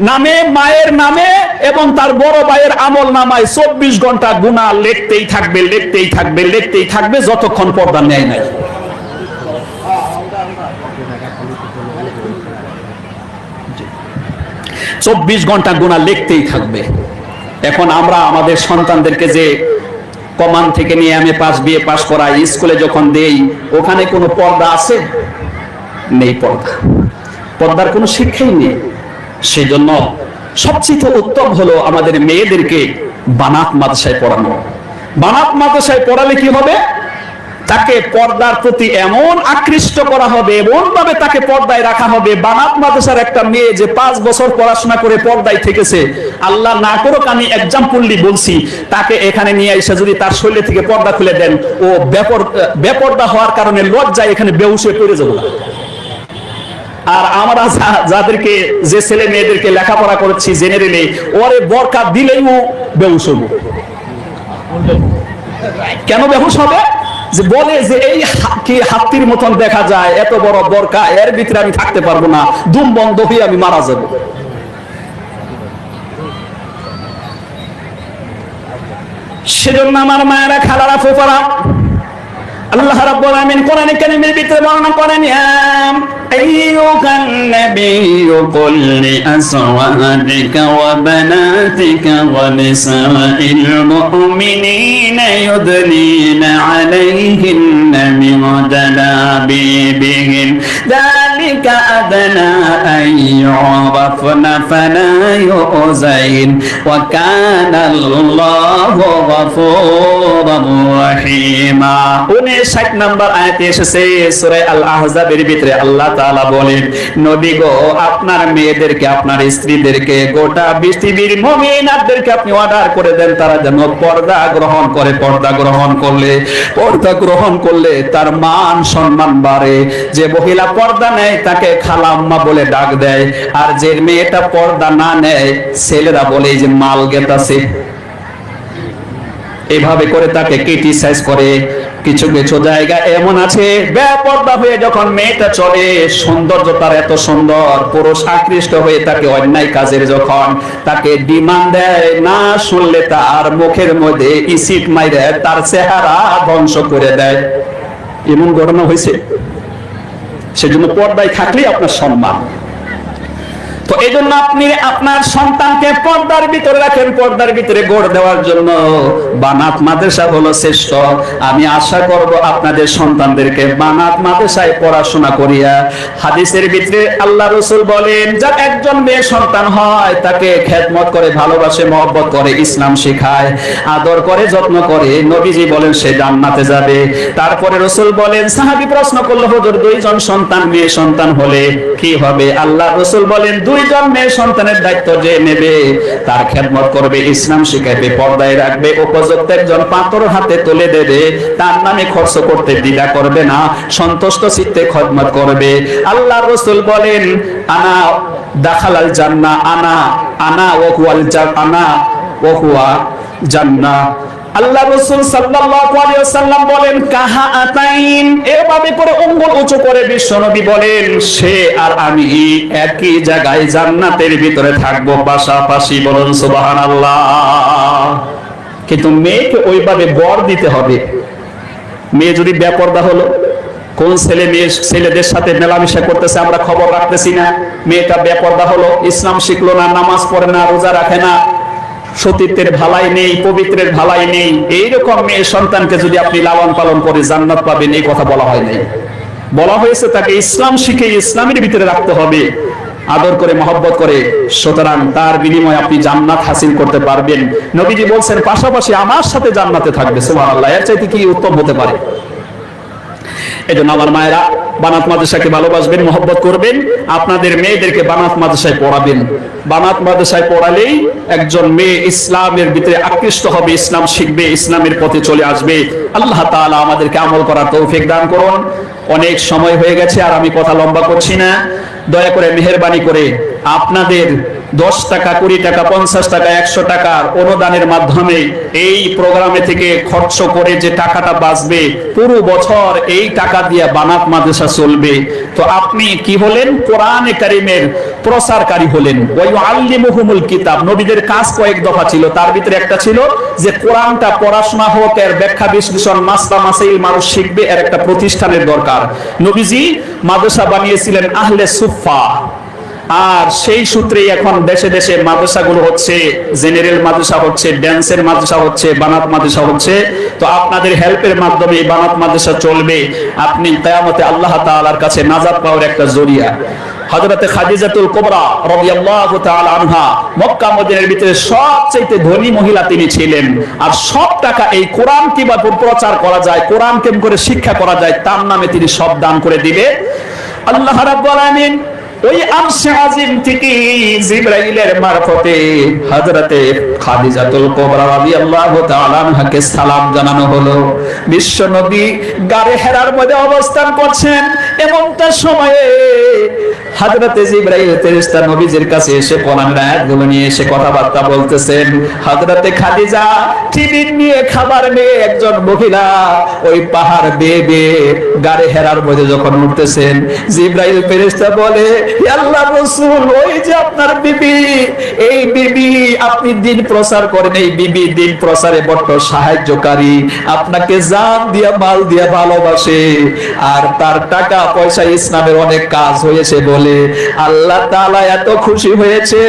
নামে, মায়ের নামে এবং তার বড় ভাইয়ের আমল নামায় 24 ঘন্টা গুনাহ লিখতেই থাকবে, লিখতেই থাকবে, লিখতেই থাকবে, যতক্ষণ পর্দা নেয় নাই। 24 ঘন্টা গুনাহ লিখতেই থাকবে। এখন আমরা আমাদের সন্তানদেরকে যে কমান থেকে নিয়ে আমি পাস, বিএ পাস করাই, স্কুলে যখন দেই, ওখানে কোনো পর্দা আছে? নেই পর্দা, পর্দার কোনো শিক্ষাই নেই। সেজন্য সবচেয়ে উত্তম হলো আমাদের মেয়েদেরকে বানাত মাদ্রাসায় পড়ানো। বানাত মাদ্রাসায় পড়ালে কি হবে? তাকে পর্দার প্রতি এমন আকৃষ্ট করা হবে, এমন ভাবে তাকে পর্দায় রাখা হবে। বানাত মাদ্রাসার একটা মেয়ে যে 5 বছর পড়াশোনা করে পর্দায় থেকেছে, আল্লাহ না করুক, আমি এক্সাম্পললি বলছি, তাকে এখানে নিয়ে এসে যদি তার শরীর থেকে পর্দা খুলে দেন, ও বেপর্দা হওয়ার কারণে লজ্জায় এখানে বেহুশ হয়ে পড়ে যাবে। আর আমরা যাদেরকে, যে ছেলে মেয়েদেরকে লেখাপড়া করছি জেনারেলি, ওরে বরকা দিলেই ও বেহুশ হবে। কেন বেহুশ হবে? যে বলে যে এই কি হাতির মতন দেখা যায়, এত বড় বরকা, এর ভিতরে আমি থাকতে পারবো না, দুম বন্ধ হয়ে আমি মারা যাব। সেজন্য আমার মায়েরা, খালারা, ফুফারা, আল্লাহ রাব্বুল আলামিন কোরআনে কারীমের ভিতরে বর্ণনা করেন, আইয়ুহান নাবিয়্যু কুল লিআজওয়াজিকা ওয়া বানাতিকা ওয়া নিসাইল মুমিনিনা ইউদনিনা আলাইহিন্না মিন জালাবিবিহিন যালিকা আদনা আন ইউরাফনা ফালা ইউযাইন ওয়া কানা আল্লাহু গফুরার রহিমা। 59 নম্বর আয়াতে এসেছে সূরা আল আহজাবের ভিতরে আল্লাহ তাআলা বলেন, নবী গো, আপনার মেয়েদেরকে, আপনার স্ত্রীদেরকে, গোটা পৃথিবীর মুমিনাতদেরকে আপনি অর্ডার করে দেন, তারা যেন পর্দা গ্রহণ করে। পর্দা গ্রহণ করলে তার মান সম্মান বাড়ে। যে মহিলা পর্দা নেয় তাকে খালাম্মা বলে ডাক দেয়, আর যে মেয়েটা পর্দা না নেয় ছেলেরা বলে যে মাল গেতাছে। এভাবে করে তাকে ক্রিটিসাইজ করে। কিছু কিছু জায়গা এমন আছে, বেপর্দা হয়ে যখন মেয়েটা চলে, সৌন্দর্য তার এত সুন্দর, পুরুষ আকৃষ্ট হয়ে তাকে অন্যায় কাজের যখন তাকে ডিমান্ড দেয়, না শুনলে তার মুখের মধ্যে ইসিট মাইরে তার চেহারা ধ্বংস করে দেয়। এমন ঘটনা হয়েছে। সেজন্য পর্দায় থাকলেই আপনার সম্মান। তো এই জন্য আপনি আপনার সন্তানকে পর্দার ভিতরে রাখেন। পর্দার ভিতরে গড়ে দেওয়ার জন্য বানাত মাদ্রাসা হলো শ্রেষ্ঠ। আমি আশা করব আপনাদের সন্তানদেরকে বানাত মাদ্রাসায় পড়াশোনা করিয়া, হাদিসের ভিতরে আল্লাহ রাসূল বলেন, যার একজন মেয়ে সন্তান হয় তাকে খেদমত করে, ভালোবাসে, মহব্বত করে, ইসলাম শেখায়, আদর করে, যত্ন করে, নবীজি বলেন সে জান্নাতে যাবে। তারপরে রাসূল বলেন, সাহাবী প্রশ্ন করলো, হুজুর 2 জন সন্তান, মেয়ে সন্তান হলে কি হবে? আল্লাহ রাসূল বলেন, 2 জন মেয়ে সন্তানের দায়িত্ব যে নেবে তার খেদমত করবে, ইসলাম শিখাবে, পর্দায় রাখবে, উপযুক্ত একজন পাথর হাতে তুলে দেবে, তার নামে খরচ করতে দ্বিধা করবে না, সন্তুষ্ট চিত্তে খেদমত করবে। আল্লাহর রাসূল বলেন, আনা দাখালাল জান্নাহ আনা ওয়া হুয়া জান্নাহ। আল্লাহ রাসূল সাল্লাল্লাহু আলাইহি ওয়াসাল্লাম বলেন কাহা আতাইন, এভাবে করে আঙ্গুল উঁচু করে বিশ্বনবী বলেন সে আর আমি একই জায়গায় জান্নাতের ভিতরে থাকবো পাশাপাশি। বলুন সুবহানাল্লাহ। কিন্তু মেয়েকে ওইভাবে বর দিতে হবে। মেয়ে যদি বেপরদা হলো, কোন ছেলেদের সাথে মেলামেশা করতেছে আমরা খবর রাখতেছি না, মেয়েটা বেপরদা হলো, ইসলাম শিখলো না, নামাজ পড়ে না, রোজা রাখে না, সতীত্বের ভালাই নেই, পবিত্রের ভালাই নেই, এইরকম মেয়ে সন্তানকে যদি আপনি লালন পালন করে জান্নাত পাবেন, এই কথা বলা হয় নাই। বলা হয়েছে তাকে ইসলাম শিখে ইসলামের ভিতরে রাখতে হবে, আদর করে মহব্বত করে, সুতরাং তার বিনিময়ে আপনি জান্নাত হাসিল করতে পারবেন। নবীজি বলছেন পাশাপাশি আমার সাথে জান্নাতে থাকবে। সুবহানাল্লাহ, এর চাইতে কি উত্তম হতে পারে? এজন্য আমার মায়েরা বানাত মাদ্রাসাকে ভালোবাসবেন, মহব্বত করবেন, আপনাদের মেয়েদেরকে বানাত মাদ্রাসায় পড়াবেন। বানাত মাদ্রাসায় পড়ালেই একজন মেয়ে ইসলামের ভিতরে আকৃষ্ট হবে, ইসলাম শিখবে, ইসলামের পথে চলে আসবে। আল্লাহ তাআলা আমাদেরকে আমল করার তৌফিক দান করুন। অনেক সময় হয়ে গেছে, আর আমি কথা লম্বা করছি না। দয়া করে মেহেরবানি করে আপনাদের 10 টাকা, 20 টাকা, 50 টাকা, 100 টাকার অনুদানের মাধ্যমে এই প্রোগ্রামে থেকে খরচ করে যে টাকাটা বাঁচবে, পুরো বছর এই টাকা দিয়ে বানাত মাদ্রাসা চলবে। তো আপনি কি হলেন? কোরআনে কারীমের প্রচারকারী হলেন। ওই আল্লিমুহুমুল কিতাব, নবীদের কাজ কয়েক দফা ছিল, তার ভিতরে একটা ছিল যে কোরআনটা পড়াশোনা হোক, এর ব্যাখ্যা বিশ্লেষণ মাসলা মাসাইল মানুষ শিখবে, এর একটা প্রতিষ্ঠানের দরকার। নবীজি মাদ্রাসা বানিয়েছিলেন আহলে সুফফা, আর সেই সূত্রেই এখন দেশে দেশে মাদ্রাসাগুলো হচ্ছে, জেনারেল মাদ্রাসা হচ্ছে, ড্যান্সের মাদ্রাসা হচ্ছে, বানাত মাদ্রাসা হচ্ছে। তো আপনাদের হেল্পের মাধ্যমে এই বানাত মাদ্রাসা চলবে। আপনি কিয়ামতে আল্লাহ তাআলার কাছে নাজাত পাওয়ার একটা জরিয়া। হযরতে খাদিজাতুল কুবরা রাদিয়াল্লাহু তাআলা আনহা মক্কা মদিনার ভিতরে সবচেয়ে ধনী মহিলা তিনি ছিলেন, আর সব টাকা এই কোরআন কিভাবে প্রচার করা যায়, কোরআন কেমন করে শিক্ষা করা যায়, তার নামে তিনি সব দান করে দিবে। আল্লাহ রাব্বুল আলামিন ওই আরশে আজিম থেকে জিবরাইলের মারফতে হযরতে খাদিজাতুল কুবরা রাদিয়াল্লাহু তাআলা আনহাকে সালাম জানানো হলো। বিশ্ব নবী গারে হেরার মধ্যে অবস্থান করছেন, এমনটা সময়ে হযরতে জিবরাইল ফেরেশতা নবীজির কাছে এসে কোরআনের আয়াতগুলো নিয়ে এসে কথাবার্তা বলতেছেন। হযরতে খাদিজা টিফিন নিয়ে, খাবার নিয়ে একজন মহিলা ওই পাহাড় বেয়ে বেয়ে গারে হেরার মধ্যে যখন উঠতেছেন, জিবরাইল ফেরেশতা বলে, হে আল্লাহর রাসূল, ওই যে আপনার বিবি, এই বিবি আপনি দিন প্রচার করেন, এই বিবি দিন প্রচারে বড় সাহায্যকারী, আপনাকে জান দিয়া মাল দিয়া ভালোবাসে, আর তার টাকা পয়সা ইসলামের অনেক কাজ হয়েছে বলে আল্লাহ তাআলা এত খুশি হয়েছে।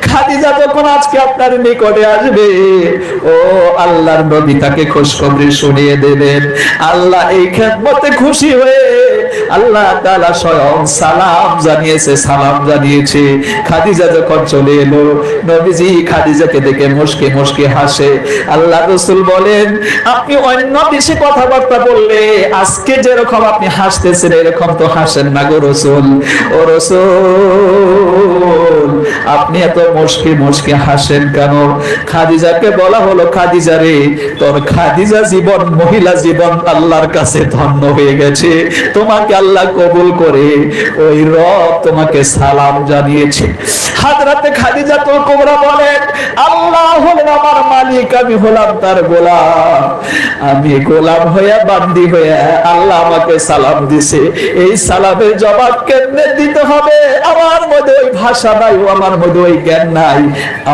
খাদিজা যখন আজকে আপনার নিকটে আসবে, ও আল্লাহর নবী তাকে খুশখবরি শুনিয়ে দেবেন। আল্লাহ এই খেদমতে খুশি হয়ে আল্লাহ তাআলা স্বয়ং সালাম জানিয়েছে। খাদিজা যখন চলে এলো, নবীজি খাদিজাকে দেখে মুস্কি মুস্কি হাসে। আল্লাহ রাসূল বলেন, আপনি অন্য দেশে কথাবার্তা বললে আজকে যেরকম আপনি হাসতেছেন এরকম তো হাসেন না গো রাসূল। ও রাসূল, আপনি এত মুস্কি মুস্কি হাসেন কেন? খাদিজাকে বলা হলো, খাদিজা রে, তোর খাদিজা জীবন, মহিলা জীবন আল্লাহর কাছে ধন্য হয়ে গেছে, তোমাকে আল্লাহ কবুল করে ওই রব তোমাকে সালাম জানিয়েছে। হযরতে খাদিজাতুল কুবরা বলেন, আল্লাহ হলেন আমার মালিক, আমি হলাম তার গোলাম, আমি গোলাম হয়ে বান্দি হয়ে আল্লাহ আমাকে সালাম দিছে, এই সালামের জবাব কেমনে দিতে হবে? আমার মধ্যে ওই ভাষা নাই, আমার মধ্যে ওই জ্ঞান নাই,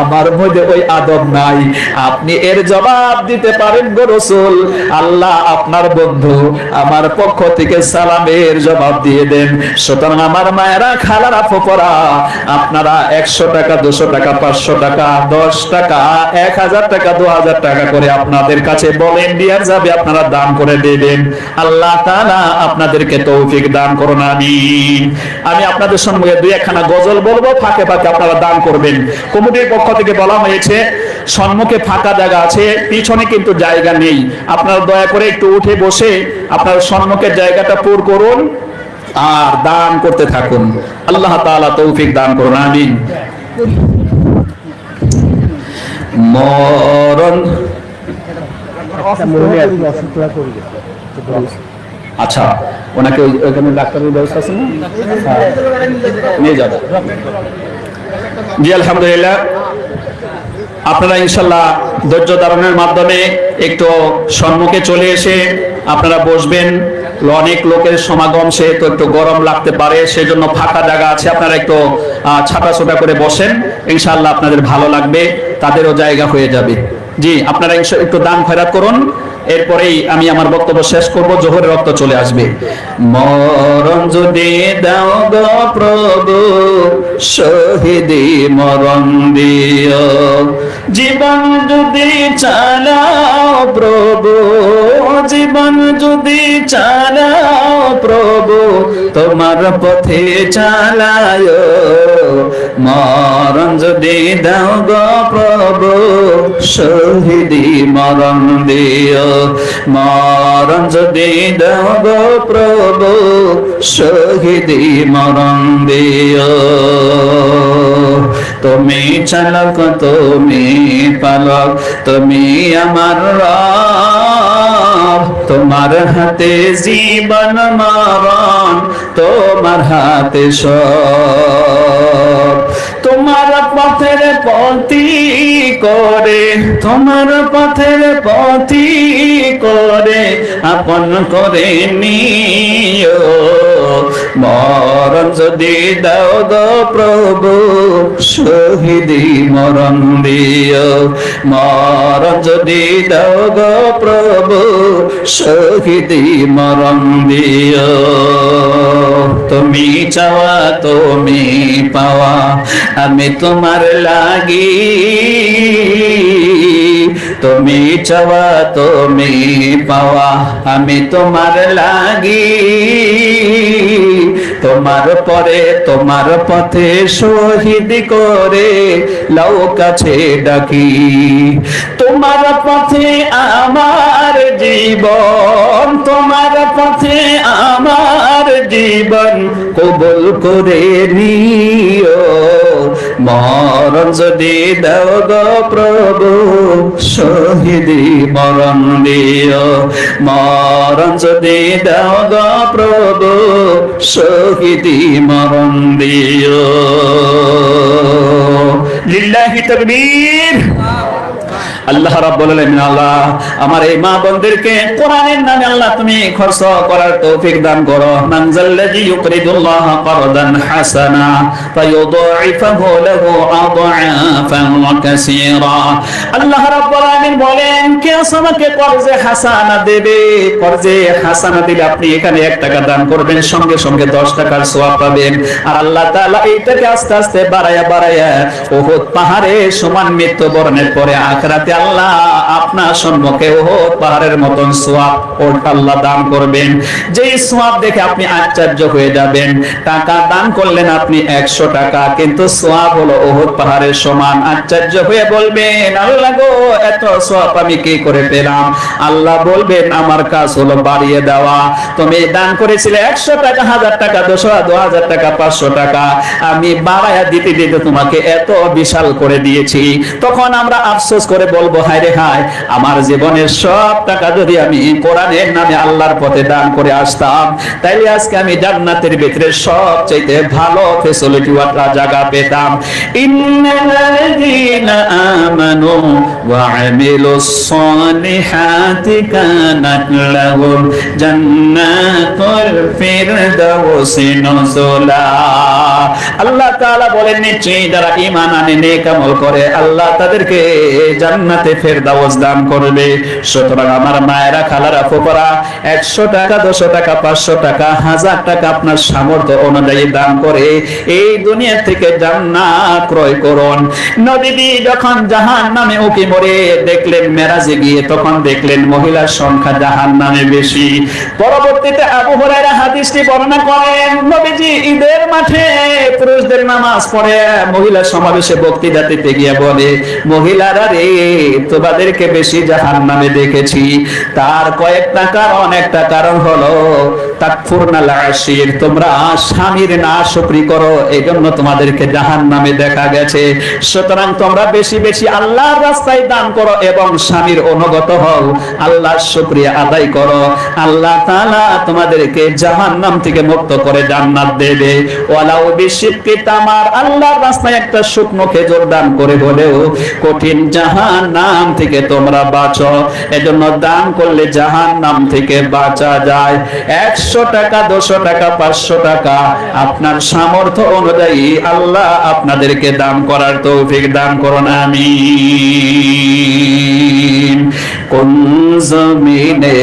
আমার মধ্যে ওই আদব নাই, আপনি এর জবাব দিতে পারেন গো রাসূল। আল্লাহ আপনার বন্ধু, আমার পক্ষ থেকে সালামের জবাব দিয়ে দেন। সুতরাং আমার মায়েরা, খালারা, ফুফারা, আপনারা 100 টাকা, 200 টাকা, 500 টাকা, 10 টাকা, 1000 টাকা, 2000 টাকা করে আপনাদের কাছে ভলান্টিয়ার যাবে, আপনারা দান করে দেবেন। আল্লাহ তাআলা আপনাদেরকে তৌফিক দান করুন, আমিন। আমি আপনাদের সম্মুখে দুই একখানা গজল বলবো, ফাঁকে ফাঁকে আপনারা দান করবেন। কমিটির পক্ষ থেকে বলা হয়েছে সম্মুখে ফাঁকা জায়গা আছে, পিছনে কিন্তু জায়গা নেই, আপনারা দয়া করে একটু উঠে বসে আপনার সম্মুখের জায়গাটা পূরণ করুন আর দান করতে থাকুন। আল্লাহ তাআলা তৌফিক দান করুন, আমিন। মরণ আচ্ছা, ওনাকে ওইখানে ডাক্তারের ব্যবস্থা আছে না? নিয়ে যাবো। জি আলহামদুলিল্লাহ, আপনারা ইনশাল্লাহ ধৈর্য ধারণের মাধ্যমে একটু সম্মুখে চলে এসে আপনারা বসবেন। অনেক লোকের সমাগম, সে তো একটু গরম লাগতে পারে, সেজন্য ফাঁকা জায়গা আছে, আপনারা একটু ছাটা ছোটা করে বসেন, ইনশাআল্লাহ আপনাদের ভালো লাগবে, তাদেরও জায়গা হয়ে যাবে। জি, আপনারা একটু দান খয়রাত করুন, এরপরেই আমি আমার বক্তব্য শেষ করব, জোহরের রক্ত চলে আসবে। মরণ যদি দাও গো প্রভু, শহীদি মরণ দিও, জীবন যদি চালাও প্রভু, জীবন যদি চালাও প্রভু, তোমার পথে চালায়, মরণ যদি দাও গো প্রভু, শহীদি মরণ দিও, মরণ যদি দাও গো প্রভু, শহীদি মরণ দিও। তুমি চালক, তুমি পালক, তুমি আমার রব, তোমার হাতে জীবন মরণ, তোমার হাতে সব। তোমার পথের পথি করে, তোমার পথের পথি করে আপন করে নিও, মরণ যদি দাও গো প্রভু, শহীদি মরণ দিও, মরণ যদি দাও গো প্রভু, শহীদি মরণ দিও। তুমি চাওয়া তুমি পাওয়া, আমি তোমার লাগি, তুমি চাওয়া তুমি পাওয়া, আমি তোমার লাগি, তোমার পরে তোমার পথে শহীদ করে লাও কাছে ডাকি, তোমার পথে আমার জীবন, তোমার পথে আমার জীবন কবুল করে নিও, মরণ যদি দাও গো প্রভু, শহীদি মরণ দিও, মরণ যদি দাও গো প্রভু, শহীদি মরণ দিও। লিল্লাহি তাকবীর। আল্লাহ রাব্বুল আলামিন, আল্লাহ আমার এই মা বোনদেরকে কোরআনের নামে আল্লাহ তুমি খরচ করার তৌফিক দান করো। মান যাল্লাযী ইউকরিদুল্লাহ কারদান হাসানা ফায়ুদাইফাহু লাহু আদআফান কাসীরা। আল্লাহ রাব্বুল আলামিন বলেন, কে আমাকে কর্জে হাসানা দেবে, কর্জে হাসানা দিলে আপনি এখানে 1 টাকা দান করবেন, সঙ্গে সঙ্গে 10 টাকার সওয়াব পাবেন। আর আল্লাহ তাআলা এইটাকে আস্তে আস্তে বাড়ায়া বাড়ায়া উহুদ পাহাড়ের সমান মৃত্যুবরণের পরে আখিরাতে আল্লাহ আপনার সম্মুখে উহুদ পাহাড়ের মতন সওয়াব আল্লাহ দান করবেন, যেই সওয়াব দেখে আপনি আশ্চর্য হয়ে যাবেন। টাকা দান করলেন আপনি 100 টাকা, কিন্তু সওয়াব হলো উহুদ পাহাড়ের সমান। আশ্চর্য হয়ে বলবেন, আল্লাহ গো এত সওয়াব আমি কি করে পেলাম? আল্লাহ বলবেন, আমার কাজ হলো বাড়িয়ে দেওয়া। তুমি দান করেছিলে 100 টাকা, 1000 টাকা, 2000 টাকা, 500 টাকা, আমি বাড়ায়া দিতে দিতে তোমাকে এত বিশাল করে দিয়েছি। তখন আমরা আফসোস করে বলবো, হায় রে হায়, আমার জীবনের সব টাকা যদি আমি কোরআনের নামে আল্লাহর পথে দান করে আসতাম, তাইলে আজকে আমি জান্নাতের ভিতরে সবচেয়ে ভালো ফ্যাসিলিটি ওয়ালা জায়গা পেতাম। ইন্নাল্লাযীনা আমানু ওয়া আমিলুস সালিহাতি কানাত লাহুম জান্নাতুল ফিরদাউসি নুজুলা। আল্লাহ তাআলা বলেন, নিশ্চয়ই যারা ঈমান আনে, নেক আমল করে, আল্লাহ তাদেরকে জান্নাতে ফেরদাউস দান করবে। সুতরাং আমার মায়েরা, খালারা, ফুফারা, 100 টাকা, 200 টাকা, 500 টাকা, 1000 টাকা আপনার সামর্থ্য অনুযায়ী দান করে এই দুনিয়া থেকে জান্নাত ক্রয় করুন। নবীজি যখন জাহান্নামে উকি মরে দেখলেন মেরাজে গিয়ে, তখন দেখলেন মহিলার সংখ্যা জাহান্নামে বেশি। পরবর্তীতে আবু হুরায়রা হাদিসটি বর্ণনা করেন, নবীজি ঈদের মাঠে পুরুষদের নামাজ পড়ে মহিলা সমাবেশে বক্তৃতা দিতে গিয়ে বলে, মহিলারা রে, তোমাদেরকে বেশি জাহান্নামে দেখেছি। তার কয়েকটা কারণ, একটা কারণ হলো তাকফুরনাল আশির, তোমরা স্বামীর নাশকরি করো, এই জন্য তোমাদেরকে জাহান্নামে দেখা গেছে। সুতরাং তোমরা বেশি বেশি আল্লাহর রাস্তায় দান করো এবং স্বামীর অনুগত হও, আল্লাহর শুকরিয়া আদায় করো। আল্লাহ তাআলা তোমাদেরকে জাহান্নাম থেকে মুক্ত করে জান্নাত দেবে। ওয়ালাউ বিশিক্কি তামার, আল্লাহর রাস্তায় একটা শুকনো খেজুর দান করে হলেও কঠিন জাহান্নাম থেকে তোমরা বাঁচো। এজন্য দান করলে জাহান্নাম থেকে বাঁচা যায়। 100 টাকা, 200 টাকা, 500 টাকা আপনার সামর্থ্য অনুযায়ী আল্লাহ আপনাদেরকে দান করার তৌফিক দান করুন, আমিন। কোন জমিনে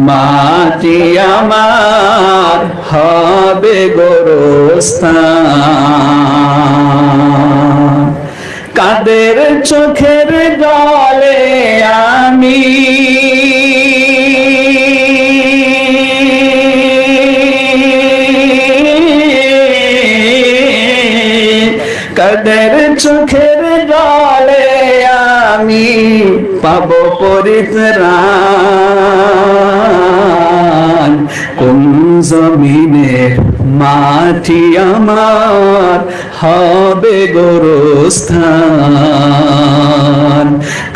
মাটি আমার হবে গোরস্থান, কাদের চোখের জলে আমি কাদের চোখের জলে আমি পাব পরিত্রাণ। কোন জমিনে মাটি আমার হবে গোরস্থান,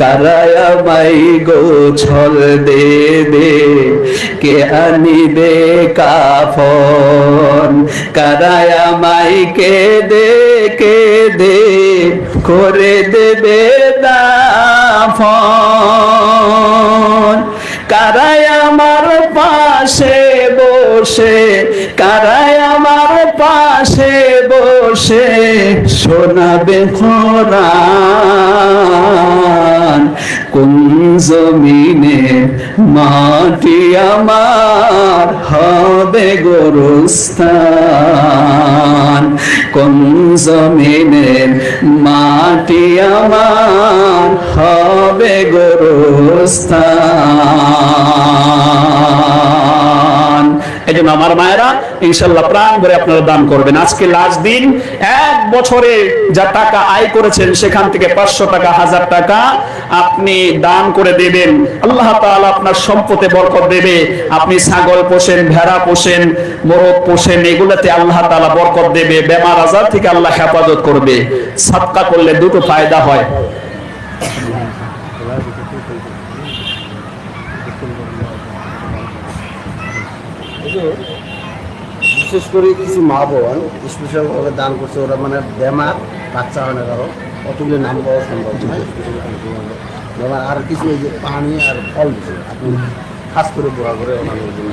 কারায়া মাই গোছল দেবে, কে আনিবে কাফন, কারায়া মাই কেঁদে কেঁদে করে দেবে দাফন। কারাই আমার পাশে বসে, কারাই আমার পাশে বসে শোনাবে কোরআন। কোন জমিনে মাটি আমার হবে গোরস্থান, কোন জমিনে মাটি আমার হবে গোরস্থান। এই জন্য আমার মায়েরা ইনশাল্লাহ প্রাণ ভরে আপনারা দান করবেন। আজকে লাস্ট দিন, 1 বছরে যা টাকা আয় করেছেন সেখান থেকে 500 টাকা, 1000 টাকা আপনি দান করে দেবেন। আল্লাহ তাআলা আপনার সম্পদে বরকত দেবে। আপনি ছাগল পোষেন, ভেড়া পোষেন, মোরগ পোষেন, এগুলোতে আল্লাহ তাআলা বরকত দেবে। বেমার আজার থেকে আল্লাহ হেফাজত করবে। সাদকা করলে দুটো ফায়দা হয়। বিশেষ করে কিছু মা বোন স্পেশাল ভাবে দান করছে, ওরা মানে বেমার, বাচ্চা হয় না কারো, অতগুলো নাম পাওয়া সম্ভব নয়। বেমার আর কিছু পানি আর ফল দিচ্ছে, আপনি খাস করে দোয়া করে ওনাদের জন্য।